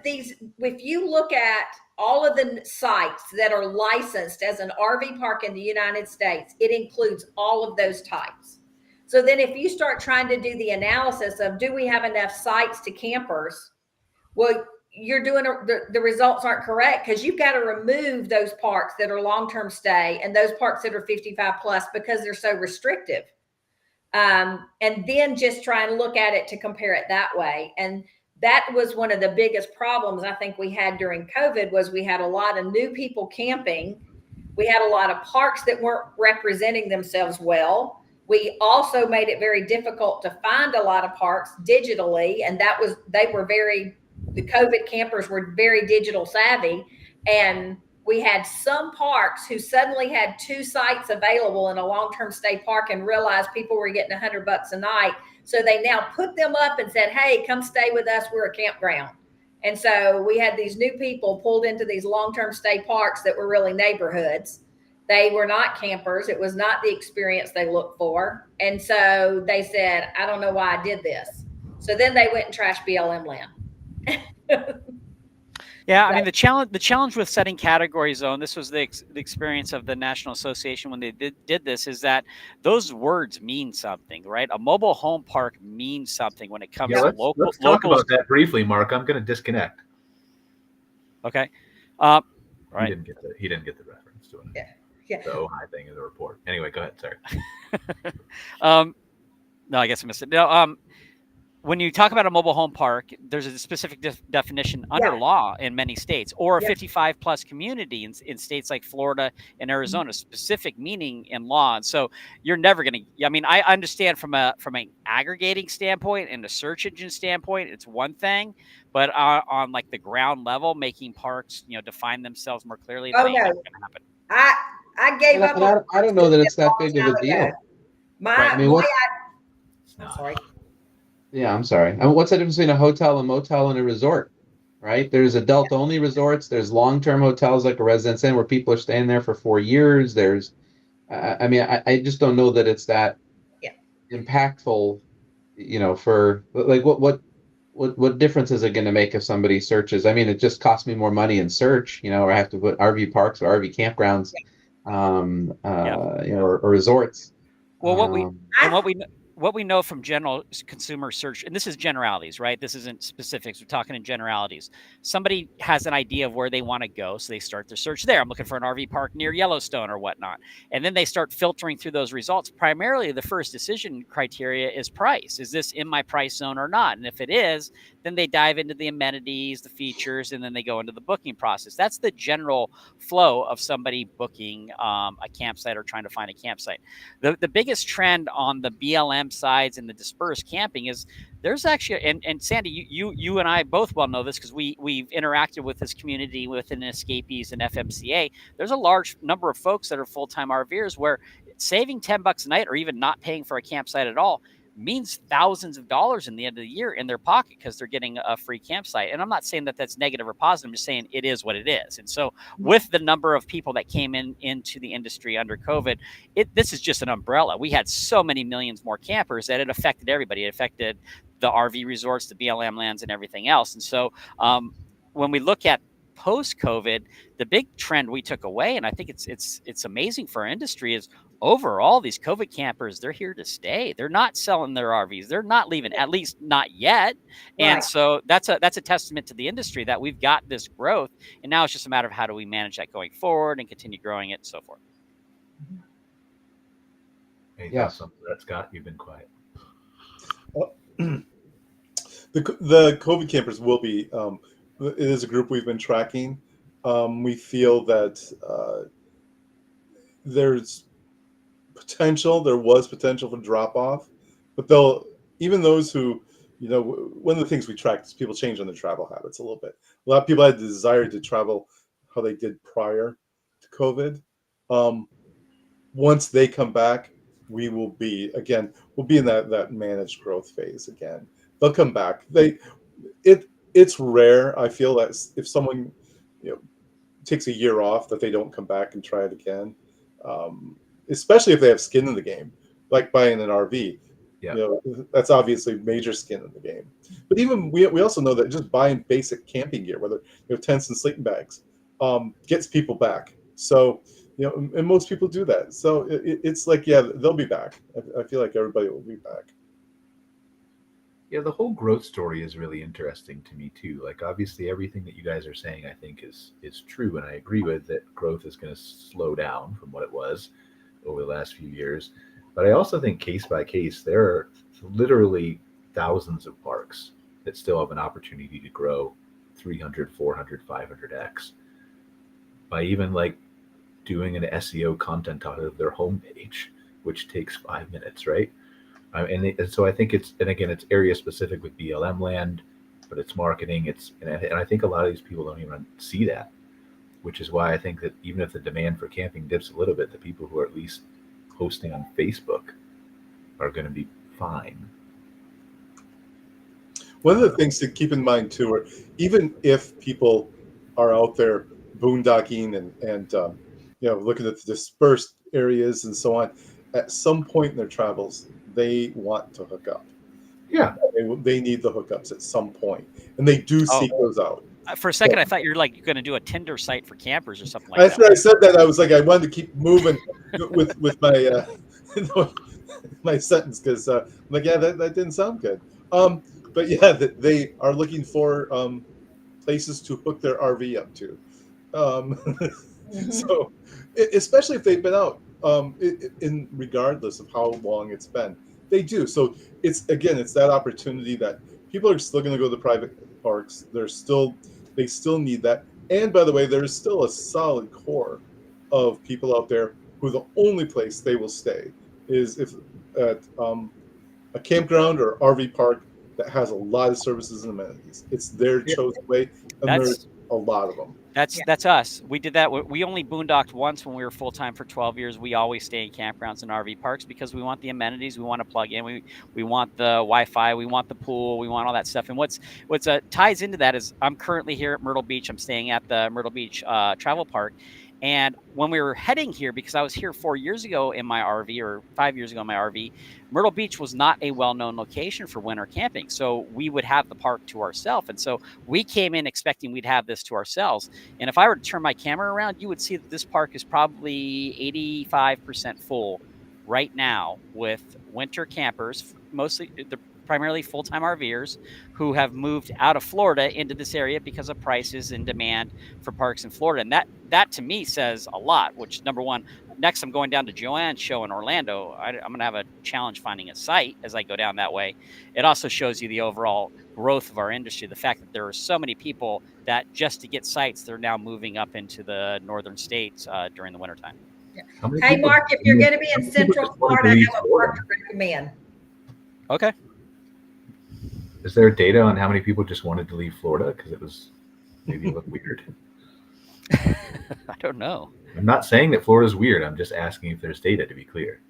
these, if you look at all of the sites that are licensed as an RV park in the United States, it includes all of those types. So then if you start trying to do the analysis of, do we have enough sites to campers? Well, you're doing the results aren't correct, because you've got to remove those parks that are long-term stay and those parks that are 55 plus, because they're so restrictive. And then just try and look at it to compare it that way. And that was one of the biggest problems I think we had during COVID, was we had a lot of new people camping. We had a lot of parks that weren't representing themselves well. We also made it very difficult to find a lot of parks digitally. And the COVID campers were very digital savvy. And we had some parks who suddenly had 2 sites available in a long-term stay park and realized people were getting $100 a night. So they now put them up and said, hey, come stay with us. We're a campground. And so we had these new people pulled into these long-term stay parks that were really neighborhoods. They were not campers. It was not the experience they looked for. And so they said, I don't know why I did this. So then they went and trashed BLM land. Yeah, I mean, the challenge with setting category zone, this was the experience of the National Association when they did this, is that those words mean something, right? A mobile home park means something when it comes to local. Let's talk about that briefly, Mark. I'm going to disconnect. Okay. Right. He didn't get the reference to it. Yeah. The Ojai thing in the report. Anyway, go ahead. Sorry. No, I guess I missed it. No, when you talk about a mobile home park, there's a specific definition under law in many states, or a 55 plus community in states like Florida and Arizona, specific meaning in law. And so you're never going to, I mean, I understand from an aggregating standpoint and a search engine standpoint, it's one thing, but on like the ground level, making parks, define themselves more clearly, that ain't going to happen. I gave up. I don't know that it's that big of a deal. Sorry. Yeah, I'm sorry. I mean, what's the difference between a hotel, a motel, and a resort, right? There's adult-only resorts. There's long-term hotels like a Residence Inn where people are staying there for 4 years. There's, I just don't know that it's that impactful, for like what difference is it going to make if somebody searches? I mean, it just costs me more money in search, or I have to put RV parks or RV campgrounds, or resorts. Well, what we know from general consumer search, and this is generalities, right? This isn't specifics. We're talking in generalities. Somebody has an idea of where they want to go, so they start their search there. I'm looking for an RV park near Yellowstone or whatnot. And then they start filtering through those results. Primarily, the first decision criteria is price. Is this in my price zone or not? And if it is, then they dive into the amenities, the features, and then they go into the booking process. That's the general flow of somebody booking a campsite or trying to find a campsite. The biggest trend on the BLM sides and the dispersed camping is there's actually, and Sandy, you and I both well know this because we've interacted with this community within Escapees and FMCA. There's a large number of folks that are full-time RVers where saving $10 a night or even not paying for a campsite at all means thousands of dollars in the end of the year in their pocket because they're getting a free campsite. And I'm not saying that that's negative or positive. I'm just saying it is what it is. And so with the number of people that came into the industry under COVID, this is just an umbrella. We had so many millions more campers that it affected everybody. It affected the RV resorts, the BLM lands, and everything else. And so when we look at post-COVID, the big trend we took away, and I think it's amazing for our industry, is overall these COVID campers, they're here to stay. They're not selling their RVs. They're not leaving, at least not yet. Right. And so that's a testament to the industry that we've got this growth, and now it's just a matter of how do we manage that going forward and continue growing it and so forth. Hey, something that, Scott, you've been quiet. The COVID campers will be. It is a group we've been tracking. We feel that there's potential. There was potential for drop off, but even those who, one of the things we tracked is people change on their travel habits a little bit. A lot of people had the desire to travel how they did prior to COVID. Once they come back, we'll be in that managed growth phase again. They'll come back. It's rare, I feel, that if someone takes a year off, that they don't come back and try it again, especially if they have skin in the game, like buying an RV. Yeah. That's obviously major skin in the game. But even we also know that just buying basic camping gear, whether tents and sleeping bags, gets people back. So and most people do that. So it's like, yeah, they'll be back. I feel like everybody will be back. Yeah, the whole growth story is really interesting to me too. Like obviously everything that you guys are saying I think is true, and I agree with that growth is going to slow down from what it was over the last few years. But I also think case by case there are literally thousands of parks that still have an opportunity to grow 300, 400, 500x by even like doing an SEO content out of their homepage, which takes 5 minutes, right? And so I think it's, and again, it's area specific with BLM land, but it's marketing. And I think a lot of these people don't even see that, which is why I think that even if the demand for camping dips a little bit, the people who are at least posting on Facebook are going to be fine. One of the things to keep in mind too, are even if people are out there boondocking and looking at the dispersed areas and so on, at some point in their travels, they want to hook up. Yeah, they need the hookups at some point, and they do seek those out. For a second, I thought you're like going to do a Tinder site for campers or something like that. After I said that, I was like, I wanted to keep moving with my my sentence, because I'm like, yeah, that didn't sound good. But yeah, they are looking for places to hook their RV up to. So, especially if they've been out, in regardless of how long it's been, they do. So it's that opportunity that people are still going to go to the private parks. They still need that. And by the way, there's still a solid core of people out there who the only place they will stay is if at a campground or RV park that has a lot of services and amenities. It's their chosen way, and there's a lot of them. That's us. We did that. We only boondocked once when we were full time for 12 years. We always stay in campgrounds and RV parks because we want the amenities. We want to plug in. We want the Wi-Fi. We want the pool. We want all that stuff. And what's ties into that is I'm currently here at Myrtle Beach. I'm staying at the Myrtle Beach Travel Park. And when we were heading here, because I was here 4 years ago in my RV, or 5 years ago in my RV, Myrtle Beach was not a well-known location for winter camping. So we would have the park to ourselves. And so we came in expecting we'd have this to ourselves. And if I were to turn my camera around, you would see that this park is probably 85% full right now with winter campers, mostly they're primarily full-time RVers who have moved out of Florida into this area because of prices and demand for parks in Florida. And that to me says a lot, which number one, next I'm going down to Joanne's show in Orlando. I'm going to have a challenge finding a site as I go down that way. It also shows you the overall growth of our industry. The fact that there are so many people that just to get sites, they're now moving up into the northern states during the wintertime. Yeah. Hey, Mark, if you're going to be in Central Florida, I have a park to recommend. Okay. Is there data on how many people just wanted to leave Florida because it was maybe look weird? I don't know. I'm not saying that Florida's weird. I'm just asking if there's data, to be clear.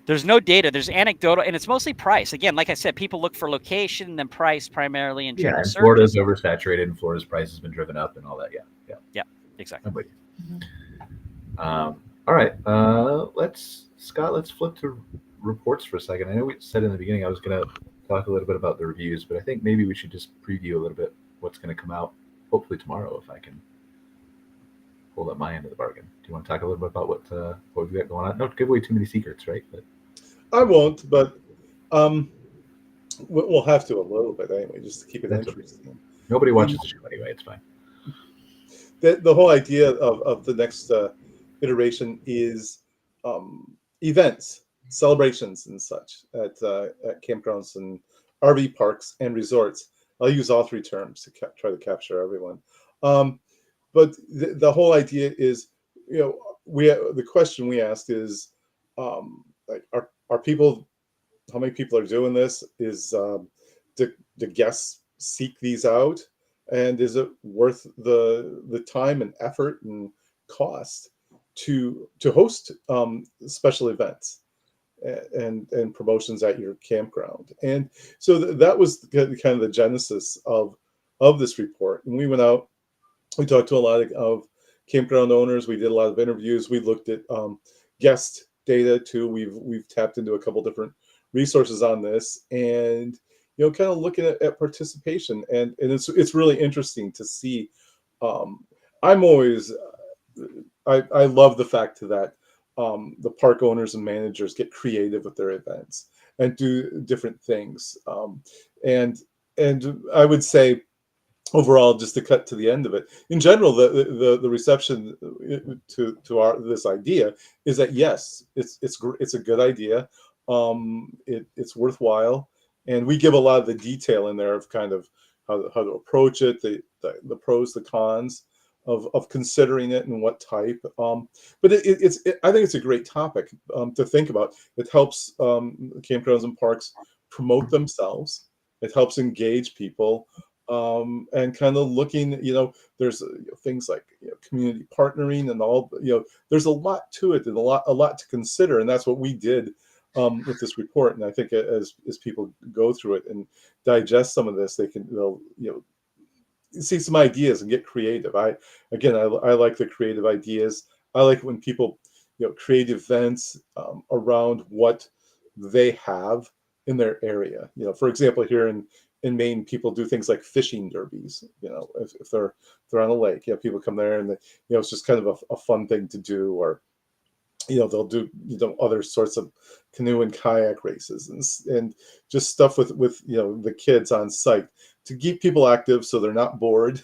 There's no data. There's anecdotal, and it's mostly price. Again, like I said, people look for location, then price primarily in general. Yeah, Florida's oversaturated, and Florida's price has been driven up and all that. Yeah, exactly. All right, let's flip to reports for a second. I know we said in the beginning I was going to talk a little bit about the reviews, but I think maybe we should just preview a little bit what's going to come out, hopefully tomorrow, if I can hold up my end of the bargain. Do you want to talk a little bit about what we've got going on? Don't give away too many secrets, right? But I won't, but we'll have to a little bit anyway, just to keep it interesting. Okay. Nobody watches the show anyway. It's fine. The whole idea of the next iteration is events, celebrations, and such at campgrounds and RV parks and resorts. I'll use all three terms to try to capture everyone. But the whole idea is, the question we asked is, like, are people? How many people are doing this? Is the guests seek these out, and is it worth the time and effort and cost to host special events and promotions at your campground? And so that was kind of the genesis of this report. And we went out, we talked to a lot of campground owners. We did a lot of interviews. We looked at guest data too. We've tapped into a couple different resources on this, and kind of looking at participation, and it's really interesting to see. I'm always I love the fact that the park owners and managers get creative with their events and do different things, and I would say overall, just to cut to the end of it, in general, the reception to this idea is that yes, it's a good idea, it's worthwhile, and we give a lot of the detail in there of kind of how to approach it, the pros, the cons of considering it, and what type. But I think it's a great topic to think about. It helps campgrounds and parks promote themselves. It helps engage people. And kind of looking, there's things like community partnering and all, there's a lot to it and a lot to consider. And that's what we did with this report. And I think as people go through it and digest some of this, they'll see some ideas and get creative. I like the creative ideas. I like when people, create events around what they have in their area. For example, here in Maine, people do things like fishing derbies. If they're on a lake, people come there and it's just kind of a fun thing to do. Or they'll do other sorts of canoe and kayak races and just stuff with the kids on site to keep people active so they're not bored.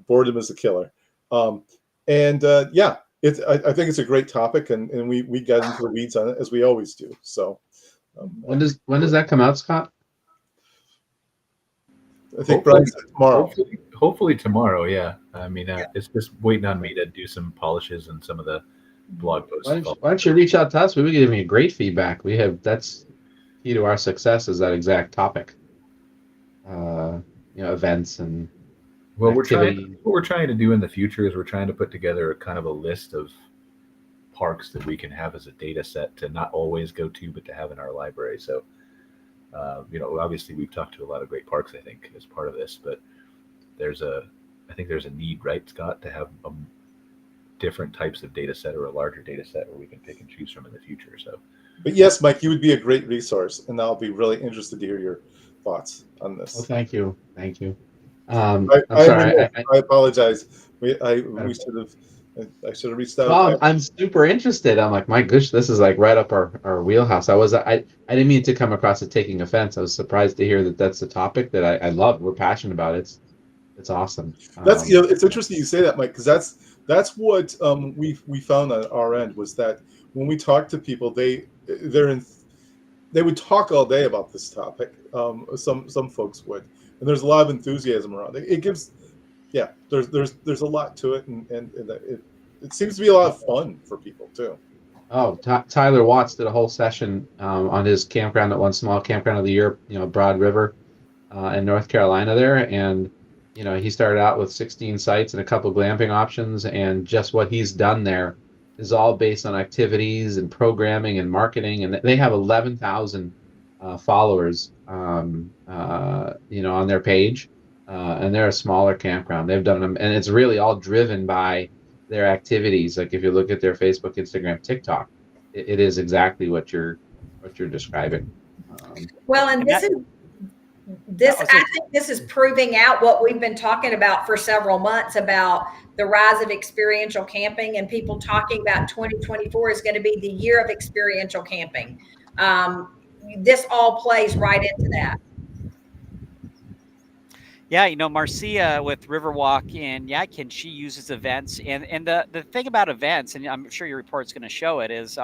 Boredom is a killer. I think it's a great topic, and we got into the weeds on it as we always do. So when does that come out, Scott? I think Brian said tomorrow. Hopefully tomorrow, yeah. I mean, it's just waiting on me to do some polishes and some of the blog posts. Why don't you reach out to us? We would give you great feedback. That's key to our success, is that exact topic. Events and what we're trying to do in the future is we're trying to put together a kind of a list of parks that we can have as a data set to not always go to, but to have in our library. So obviously we've talked to a lot of great parks, I think, as part of this, but I think there's a need, right, Scott, to have different types of data set or a larger data set where we can pick and choose from in the future. So, but yes, Mike, you would be a great resource, and I'll be really interested to hear your thoughts on this. Well, thank you. I apologize. I should have reached out. Well, I'm super interested. I'm like, my gosh, this is like right up our wheelhouse. I didn't mean to come across as taking offense. I was surprised to hear that that's a topic that I love. We're passionate about it. It's awesome. That's it's interesting you say that, Mike, because that's what we found on our end, was that when we talk to people, they would talk all day about this topic. Some folks would, and there's a lot of enthusiasm around it. It gives. Yeah, there's a lot to it, and it seems to be a lot of fun for people too. Oh, Tyler Watts did a whole session on his campground at one small campground of the year, Broad River, in North Carolina there, and he started out with 16 sites and a couple glamping options, and just what he's done there is all based on activities and programming and marketing, and they have 11,000 followers, on their page. And they're a smaller campground. They've done them, and it's really all driven by their activities. Like if you look at their Facebook, Instagram, TikTok, it is exactly what you're describing. Well, and I think this is proving out what we've been talking about for several months about the rise of experiential camping, and people talking about 2024 is going to be the year of experiential camping. This all plays right into that. Yeah, Marcia with Riverwalk in Yadkin, she uses events, and the thing about events, and I'm sure your report's going to show it, is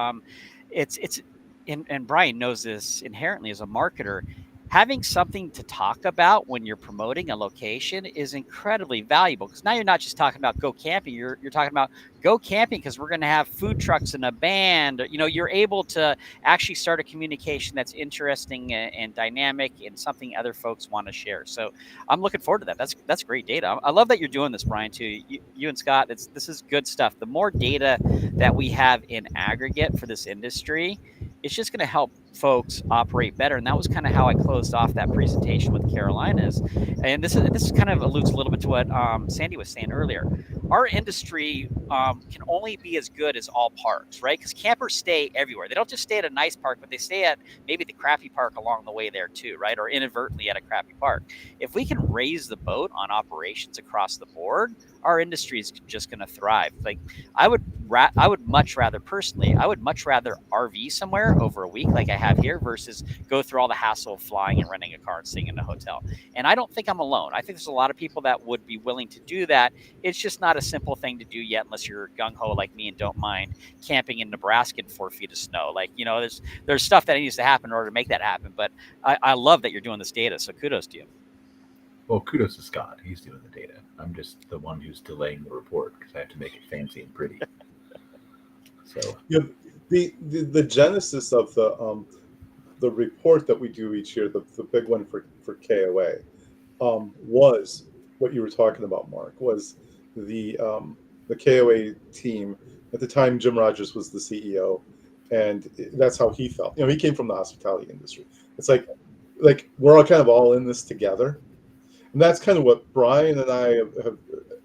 it's and Brian knows this inherently as a marketer. Having something to talk about when you're promoting a location is incredibly valuable, because now you're not just talking about go camping. You're talking about go camping because we're going to have food trucks and a band. You're able to actually start a communication that's interesting and dynamic and something other folks want to share. So I'm looking forward to that. That's great data. I love that you're doing this, Brian, too. You and Scott, this is good stuff. The more data that we have in aggregate for this industry, it's just going to help folks operate better. And that was kind of how I closed off that presentation with Carolinas. And this kind of alludes a little bit to what Sandy was saying earlier. our industry can only be as good as all parks, right? Because campers stay everywhere. They don't just stay at a nice park, but they stay at maybe the crappy park along the way there too, right? Or inadvertently at a crappy park. If we can raise the boat on operations across the board, our industry is just going to thrive. Like I would much rather personally, I would much rather RV somewhere over a week like I have here versus go through all the hassle of flying and renting a car and staying in a hotel. And I don't think I'm alone. I think there's a lot of people that would be willing to do that. It's just not a simple thing to do yet unless you're gung-ho like me and don't mind camping in Nebraska in 4 feet of snow. Like, you know, there's stuff that needs to happen in order to make that happen. But I love that you're doing this data, so kudos to you. Well, kudos to Scott. He's doing the data. I'm just the one who's delaying the report because I have to make it fancy and pretty. So yeah, the genesis of the report that we do each year, the big one for KOA, was what you were talking about, Mark, was the KOA team. At the time, Jim Rogers was the CEO, and that's how he felt. You know, he came from the hospitality industry. It's like we're all kind of all in this together. And that's kind of what Brian and I have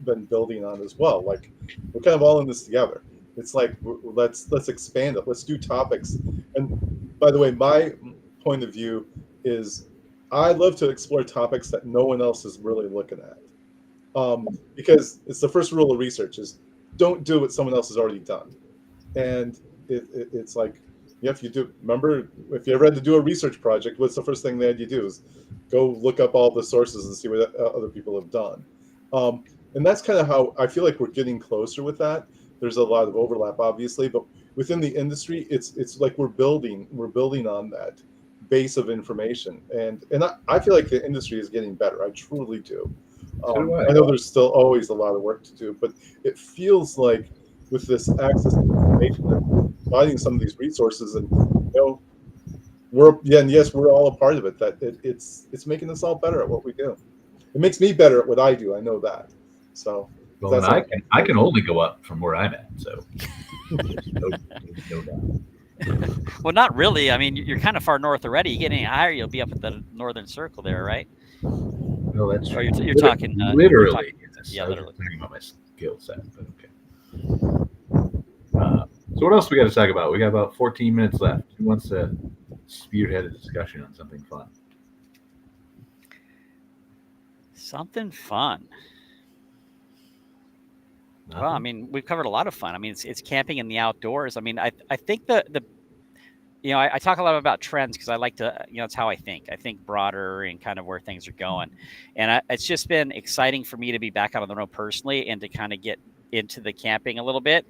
been building on as well. Like, we're kind of all in this together. It's like, let's expand it. Let's do topics. And by the way, my point of view is I love to explore topics that no one else is really looking at. Because it's the first rule of research is don't do what someone else has already done. And it's like, yeah, if you ever had to do a research project, what's the first thing that you do is go look up all the sources and see what other people have done. And that's kind of how I feel like we're getting closer with that. There's a lot of overlap, obviously, but within the industry, it's like we're building on that base of information. And I feel like the industry is getting better. I truly do. I know there's still always a lot of work to do, but it feels like with this access to information, that providing some of these resources, and we're all a part of it. That it's making us all better at what we do. It makes me better at what I do. I know that. So well, and I can only go up from where I'm at. So no doubt. Well, not really. I mean, you're kind of far north already. You get any higher, you'll be up at the northern circle there, right? No, that's true. Or you're talking literally. Yeah, literally. I was talking about my skill set, but okay. So what else we got to talk about? We got about 14 minutes left. Who wants to spearhead a discussion on something fun? Something fun. Nothing? Well, I mean, we've covered a lot of fun. I mean, it's camping in the outdoors. I mean, I think I talk a lot about trends because I like to, it's how I think. I think broader and kind of where things are going. And it's just been exciting for me to be back out on the road personally and to kind of get into the camping a little bit.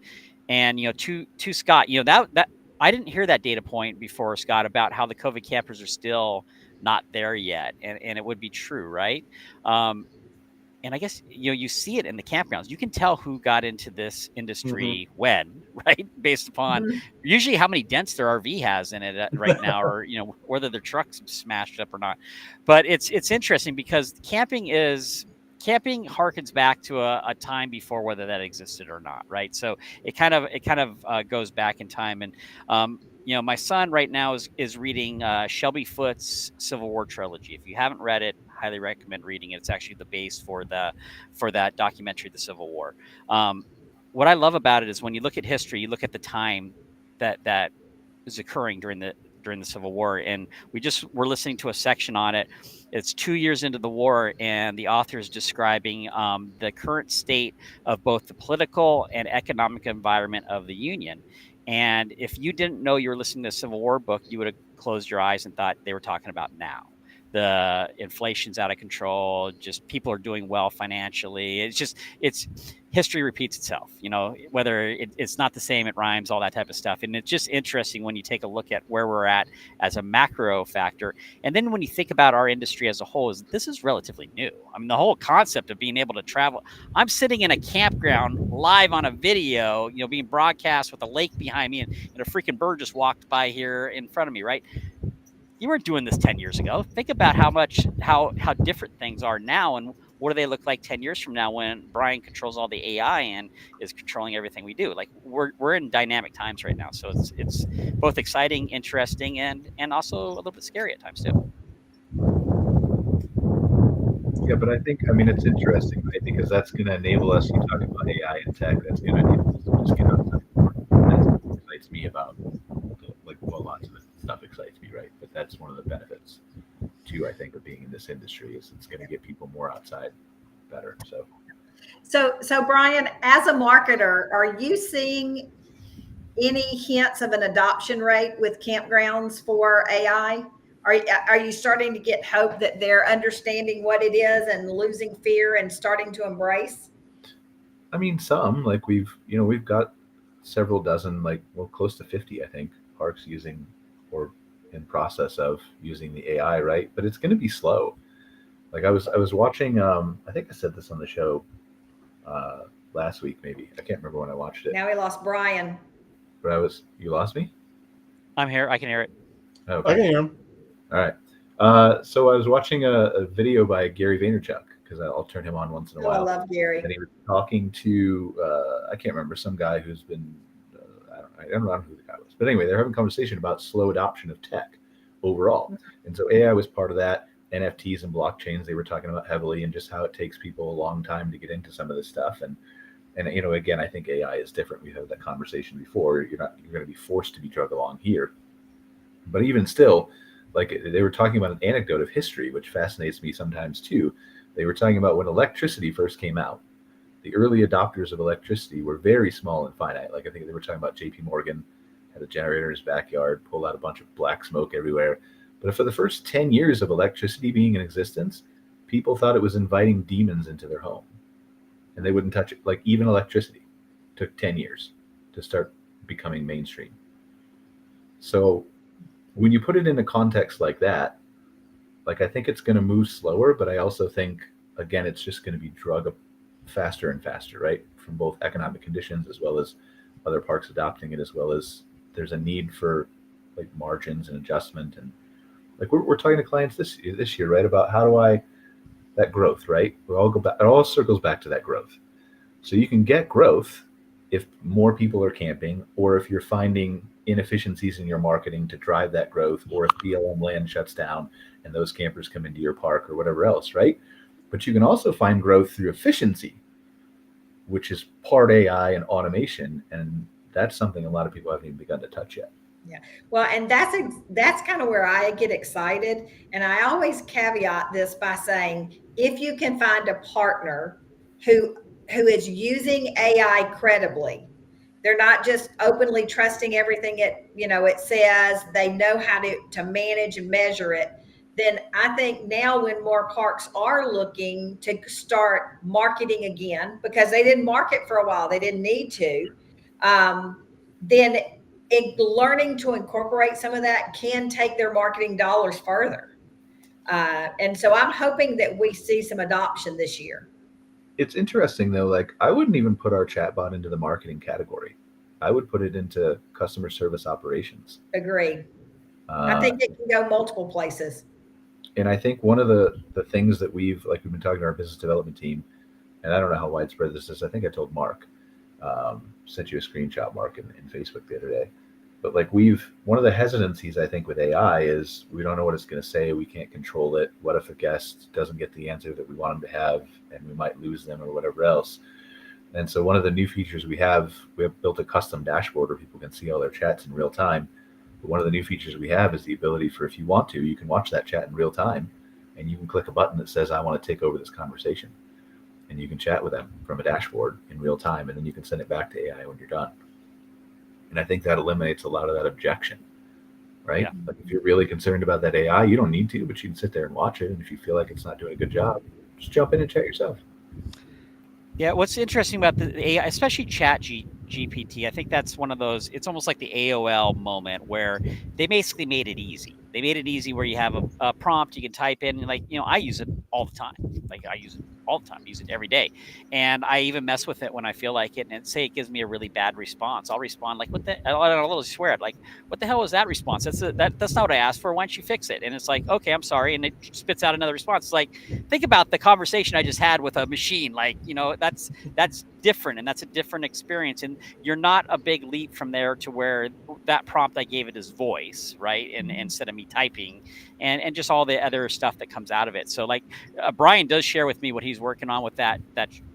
And, to Scott, that I didn't hear that data point before, Scott, about how the COVID campers are still not there yet. And it would be true, right? And I guess, you see it in the campgrounds. You can tell who got into this industry when, right? Based upon usually how many dents their RV has in it right now, or, whether their truck's smashed up or not. But it's interesting because camping harkens back to a time before whether that existed or not, right? So it kind of goes back in time. And, my son right now is reading Shelby Foote's Civil War trilogy. If you haven't read it, highly recommend reading it. It's actually the base for that documentary, The Civil War. What I love about it is when you look at history, you look at the time that is occurring during the Civil War, and we're listening to a section on it. It's 2 years into the war, and the author is describing the current state of both the political and economic environment of the Union. And if you didn't know you were listening to a Civil War book, you would have closed your eyes and thought they were talking about now. The inflation's out of control. Just people are doing well financially. It's history repeats itself, whether it's not the same, it rhymes, all that type of stuff. And it's just interesting when you take a look at where we're at as a macro factor. And then when you think about our industry as a whole, this is relatively new. I mean, the whole concept of being able to travel. I'm sitting in a campground live on a video, being broadcast with a lake behind me, and a freaking bird just walked by here in front of me, right? You weren't doing this 10 years ago. Think about how different things are now, and what do they look like 10 years from now when Brian controls all the AI and is controlling everything we do? Like we're in dynamic times right now. So it's both exciting, interesting, and also a little bit scary at times too. Yeah, but I think, I mean, it's interesting, right? Because that's going to enable us, you talk about AI and tech, that's going to enable us to just get outside more. That's what excites me about, like, well, lots of stuff excites me, right? But that's one of the benefits, too, I think, of being in this industry is it's going to get people more outside better. So Brian, as a marketer, are you seeing any hints of an adoption rate with campgrounds for AI? Are you starting to get hope that they're understanding what it is and losing fear and starting to embrace? I mean, some, like we've got several dozen, like, well, close to 50, I think, parks using or in process of using the AI, right? But it's going to be slow. Like I was watching, I think I said this on the show last week, maybe. I can't remember when I watched it. Now we lost Brian. But you lost me? I'm here. I can hear it. Okay. I can hear him. All right. So I was watching a video by Gary Vaynerchuk, because I'll turn him on once in a while. I love Gary. And he was talking to, I can't remember, some guy who's been, I don't know who the guy was. But anyway, they're having a conversation about slow adoption of tech overall. Mm-hmm. And so AI was part of that. NFTs and blockchains, they were talking about heavily, and just how it takes people a long time to get into some of this stuff. And again, I think AI is different. We've had that conversation before. You're going to be forced to be drug along here. But even still, like they were talking about an anecdote of history, which fascinates me sometimes too. They were talking about when electricity first came out. The early adopters of electricity were very small and finite. Like I think they were talking about J.P. Morgan had a generator in his backyard, pulled out a bunch of black smoke everywhere. But for the first 10 years of electricity being in existence, people thought it was inviting demons into their home. And they wouldn't touch it. Like even electricity took 10 years to start becoming mainstream. So when you put it in a context like that, like I think it's going to move slower, but I also think, again, it's just going to be drug up faster and faster, right? From both economic conditions as well as other parks adopting it, as well as there's a need for like margins and adjustment. And like we're talking to clients this year, right? About how do that growth, right? We all go back, it all circles back to that growth. So you can get growth if more people are camping, or if you're finding inefficiencies in your marketing to drive that growth, or if BLM land shuts down and those campers come into your park or whatever else, right? But you can also find growth through efficiency, which is part AI and automation. And that's something a lot of people haven't even begun to touch yet. Yeah. Well, and that's kind of where I get excited. And I always caveat this by saying, if you can find a partner who is using AI credibly, they're not just openly trusting everything it says, they know how to manage and measure it, then I think now when more parks are looking to start marketing again, because they didn't market for a while, they didn't need to, then learning to incorporate some of that can take their marketing dollars further. And so I'm hoping that we see some adoption this year. It's interesting though, like I wouldn't even put our chatbot into the marketing category. I would put it into customer service operations. Agreed. I think it can go multiple places. And I think one of the things that we've been talking to our business development team, and I don't know how widespread this is. I think I told Mark, sent you a screenshot, Mark, in Facebook the other day. But like one of the hesitancies I think with AI is we don't know what it's going to say. We can't control it. What if a guest doesn't get the answer that we want them to have, and we might lose them or whatever else? And so one of the new features we have built a custom dashboard where people can see all their chats in real time. But one of the new features we have is the ability for, if you want to, you can watch that chat in real time, and you can click a button that says, I want to take over this conversation. And you can chat with them from a dashboard in real time, and then you can send it back to AI when you're done. And I think that eliminates a lot of that objection, right? Yeah. Like if you're really concerned about that AI, you don't need to, but you can sit there and watch it. And if you feel like it's not doing a good job, just jump in and chat yourself. Yeah, what's interesting about the AI, especially GPT, I think that's one of those, it's almost like the AOL moment where they basically made it easy. They made it easy where you have a prompt you can type in, and I use it all the time. I use it all the time, I use it every day. And I even mess with it when I feel like it, and say it gives me a really bad response. I'll respond like, I'll swear it, like, what the hell was that response? That's not what I asked for. Why don't you fix it? And it's like, okay, I'm sorry. And it spits out another response. It's like, think about the conversation I just had with a machine. Like, that's different, and that's a different experience. And you're not a big leap from there to where that prompt I gave it is voice, right? And instead of me typing. and just all the other stuff that comes out of it. So like Brian does share with me what he's working on with that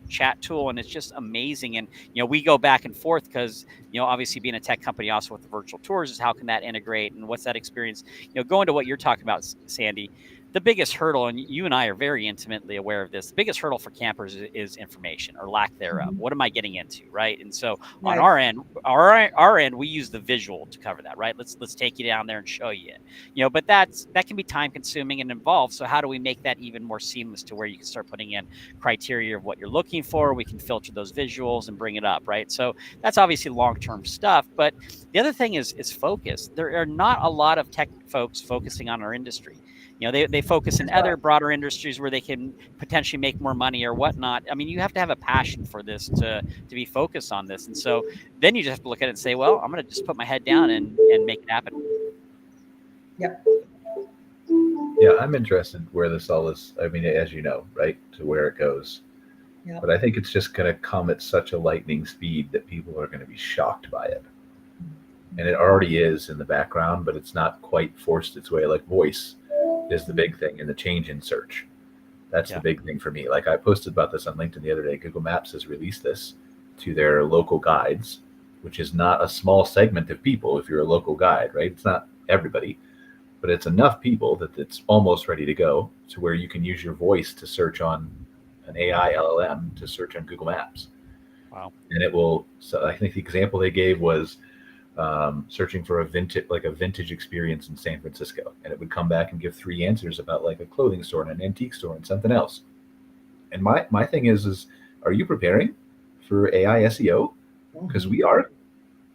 chat tool, and it's just amazing. And we go back and forth because obviously being a tech company also with the virtual tours is how can that integrate and what's that experience. Going to what you're talking about, Sandy, the biggest hurdle, and you and I are very intimately aware of this, the biggest hurdle for campers is information or lack thereof. What am I getting into, right? And so on our end, we use the visual to cover that, right? Let's take you down there and show you it. But that can be time consuming and involved. So how do we make that even more seamless to where you can start putting in criteria of what you're looking for? We can filter those visuals and bring it up, right? So that's obviously long-term stuff. But the other thing is focus. There are not a lot of tech folks focusing on our industry. They focus in other broader industries where they can potentially make more money or whatnot. I mean, you have to have a passion for this to be focused on this. And so then you just have to look at it and say, well, I'm going to just put my head down and make it happen. Yep. Yeah, I'm interested where this all is. I mean, as you know, right, to where it goes. Yep. But I think it's just going to come at such a lightning speed that people are going to be shocked by it. And it already is in the background, but it's not quite forced its way. Like voice is the big thing, and the change in search. That's the big thing for me. Like I posted about this on LinkedIn the other day. Google Maps has released this to their local guides, which is not a small segment of people if you're a local guide, right? It's not everybody, but it's enough people that it's almost ready to go to where you can use your voice to search on an AI LLM to search on Google Maps. Wow. And it will, so I think the example they gave was searching for a vintage experience in San Francisco, and it would come back and give 3 answers about like a clothing store and an antique store and something else. And my thing is are you preparing for AI SEO? Because we are.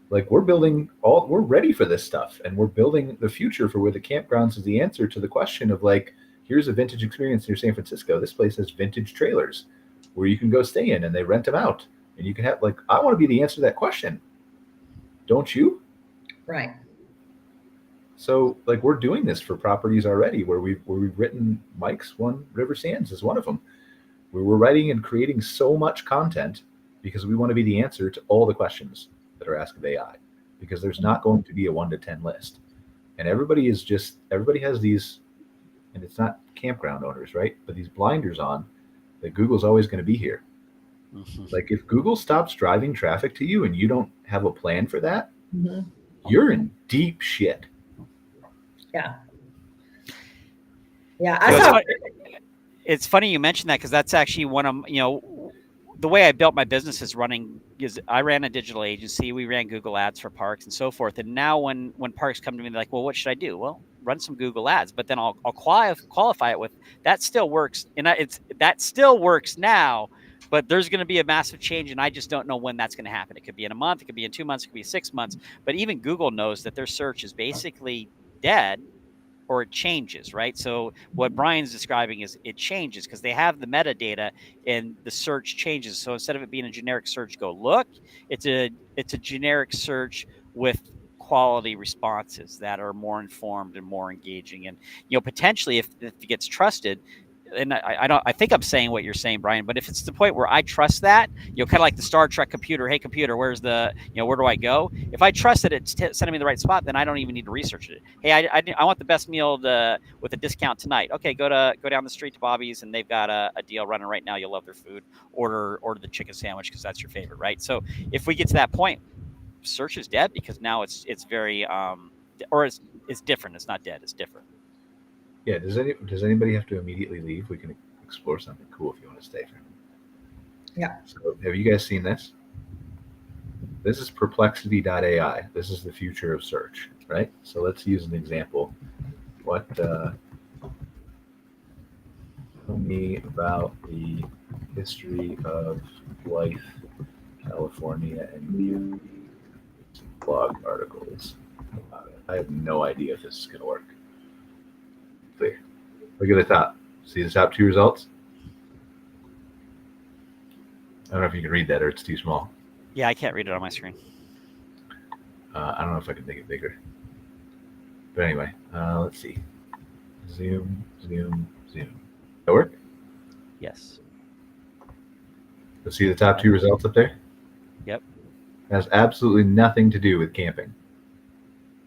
Like we're ready for this stuff, and we're building the future for where the campgrounds is the answer to the question of like, here's a vintage experience near San Francisco. This place has vintage trailers where you can go stay in and they rent them out, and you can have like, I want to be the answer to that question. Don't you? Right. So like we're doing this for properties already where we've written. Mike's one, River Sands is one of them, where we're writing and creating so much content because we want to be the answer to all the questions that are asked of AI, because there's not going to be a 1 to 10 list, and everybody has these, and it's not campground owners, right? But these blinders on that Google's always going to be here. Like if Google stops driving traffic to you and you don't have a plan for that, you're in deep shit. Yeah. Yeah. It's funny you mentioned that, because that's actually one of, the way I built my business is I ran a digital agency. We ran Google ads for parks and so forth. And now when parks come to me, they're like, well, what should I do? Well, run some Google ads, but then I'll qualify it with that still works. And that still works now. But there's going to be a massive change, and I just don't know when that's going to happen. It could be in a month, it could be in 2 months, it could be 6 months. But even Google knows that their search is basically dead, or it changes, right? So what Brian's describing is it changes because they have the metadata and the search changes. So instead of it being a generic search, go look, it's a generic search with quality responses that are more informed and more engaging. And potentially if it gets trusted. And I think I'm saying what you're saying, Brian, but if it's the point where I trust that, kind of like the Star Trek computer, hey computer, where's the, where do I go? If I trust that it's sending me the right spot, then I don't even need to research it. Hey, I want the best meal with a discount tonight. Okay, go down the street to Bobby's, and they've got a deal running right now. You'll love their food. Order the chicken sandwich because that's your favorite, right? So if we get to that point, search is dead, because now it's very or it's different. It's not dead. It's different. Yeah. Does anybody have to immediately leave? We can explore something cool if you want to stay for a minute. Yeah. So have you guys seen this? This is perplexity.ai. This is the future of search, right? So let's use an example. Tell me about the history of life, California, and view blog articles about it. I have no idea if this is going to work. Clear. Look at the top. See the top 2 results? I don't know if you can read that or it's too small. Yeah, I can't read it on my screen. I don't know if I can make it bigger. But anyway, let's see. Zoom. That work? Yes. Let's see the top 2 results up there? Yep. It has absolutely nothing to do with camping.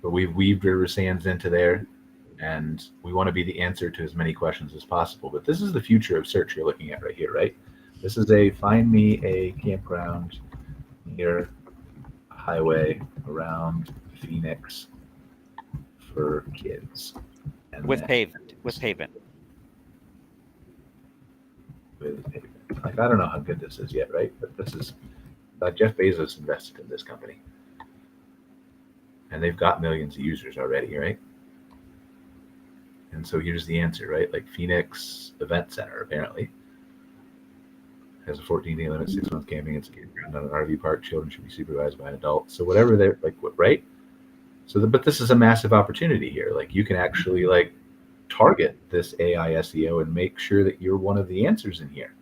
But we've weaved River Sands into there. And we want to be the answer to as many questions as possible. But this is the future of search you're looking at right here, right? This is a find me a campground near a highway around Phoenix for kids. And with pavement. Like, I don't know how good this is yet, right? But this is Jeff Bezos invested in this company, and they've got millions of users already, right? And so here's the answer, right? Like Phoenix Event Center apparently has a 14-day limit, 6-month camping. It's a campground on an RV park. Children should be supervised by an adult. So whatever they're like, right? So, but this is a massive opportunity here. Like you can actually like target this AI SEO and make sure that you're one of the answers in here.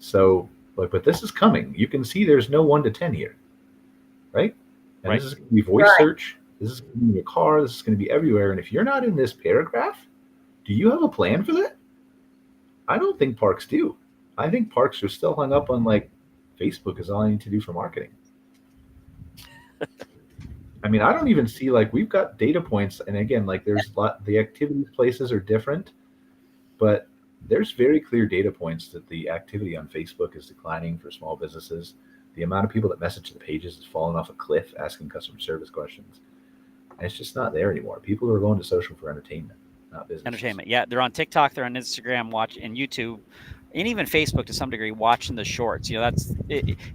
So, like, but this is coming. You can see there's no 1 to 10 here, right? And right. This is going to be voice search. This is going to be in your car. This is going to be everywhere. And if you're not in this paragraph, do you have a plan for that? I don't think parks do. I think parks are still hung up on like Facebook is all I need to do for marketing. I mean, I don't even see like we've got data points. And again, like there's the activity places are different, but there's very clear data points that the activity on Facebook is declining for small businesses. The amount of people that message the pages has fallen off a cliff asking customer service questions. And it's just not there anymore. People are going to social for entertainment, not business. Entertainment. Yeah. They're on TikTok, they're on Instagram, and YouTube, and even Facebook to some degree, watching the shorts. You know,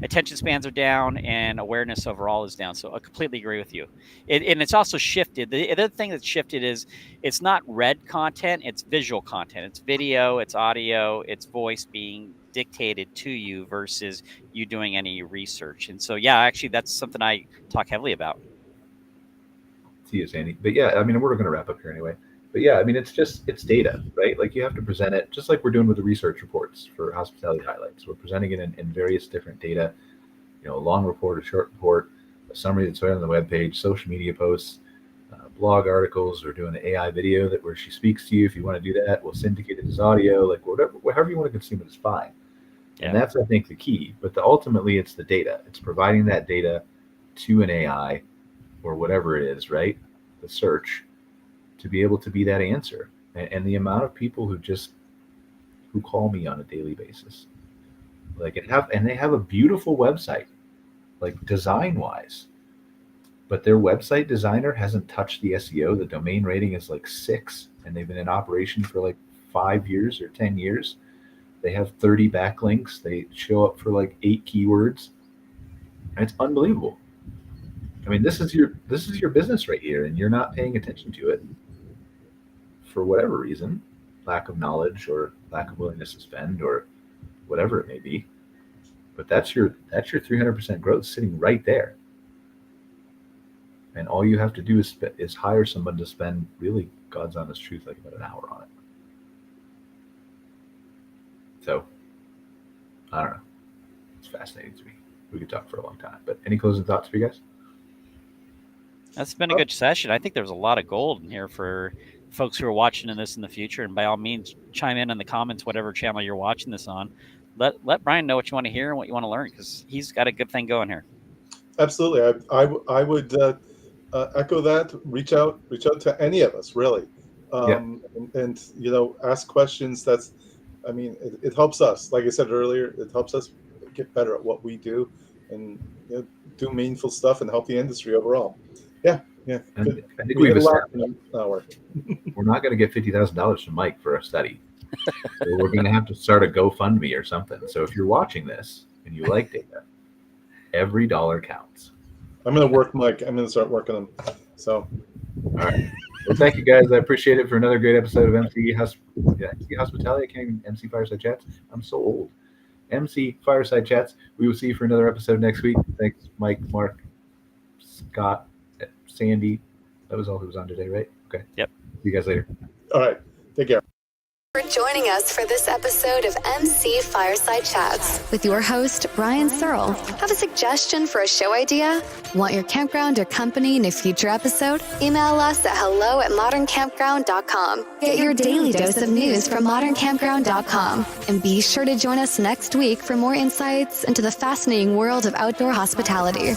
attention spans are down and awareness overall is down. So I completely agree with you. And it's also shifted. The other thing that's shifted is it's not read content, it's visual content. It's video, it's audio, it's voice being dictated to you versus you doing any research. And so, yeah, actually, that's something I talk heavily about. See you, Sandy. But yeah, I mean, we're going to wrap up here anyway. But yeah, I mean, it's data, right? Like you have to present it just like we're doing with the research reports for hospitality highlights. We're presenting it in various different data, you know, a long report, a short report, a summary that's right on the webpage, social media posts, blog articles. We're doing an AI video where she speaks to you. If you want to do that, we'll syndicate it as audio, like however you want to consume it is fine. Yeah. And that's, I think, the key. But ultimately, it's the data. It's providing that data to an AI or whatever it is, right? The search, to be able to be that answer. And the amount of people who call me on a daily basis, like they have a beautiful website, like design wise, but their website designer hasn't touched the SEO. The domain rating is like 6, and they've been in operation for like 5 years or 10 years. They have 30 backlinks. They show up for like 8 keywords. And it's unbelievable. I mean, this is your business right here, and you're not paying attention to it for whatever reason, lack of knowledge or lack of willingness to spend or whatever it may be. But that's your 300% growth sitting right there. And all you have to do is hire someone to spend really God's honest truth, like about an hour on it. So, I don't know. It's fascinating to me. We could talk for a long time. But any closing thoughts for you guys? That's been a good session. I think there's a lot of gold in here for folks who are watching this in the future. And by all means, chime in the comments, whatever channel you're watching this on. Let Brian know what you want to hear and what you want to learn, because he's got a good thing going here. Absolutely. I would echo that. Reach out to any of us, really. And you know, ask questions. It helps us. Like I said earlier, it helps us get better at what we do and, you know, do meaningful stuff and help the industry overall. Yeah. I think we've established we're not going to get $50,000 from Mike for a study. So we're going to have to start a GoFundMe or something. So if you're watching this and you like data, every dollar counts. I'm going to work Mike. I'm going to start working them. So, all right. Well, thank you guys. I appreciate it for another great episode of MC Hospitality. I can't even MC Fireside Chats. I'm so old. MC Fireside Chats. We will see you for another episode next week. Thanks, Mike, Mark, Scott, Sandy. That was all who was on today, right? Okay. Yep. See you guys later. All right. Take care. For joining us for this episode of MC Fireside Chats with your host, Brian Searl. Have a suggestion for a show idea? Want your campground or company in a future episode? Email us at hello@moderncampground.com. Get your daily dose of news from moderncampground.com. And be sure to join us next week for more insights into the fascinating world of outdoor hospitality.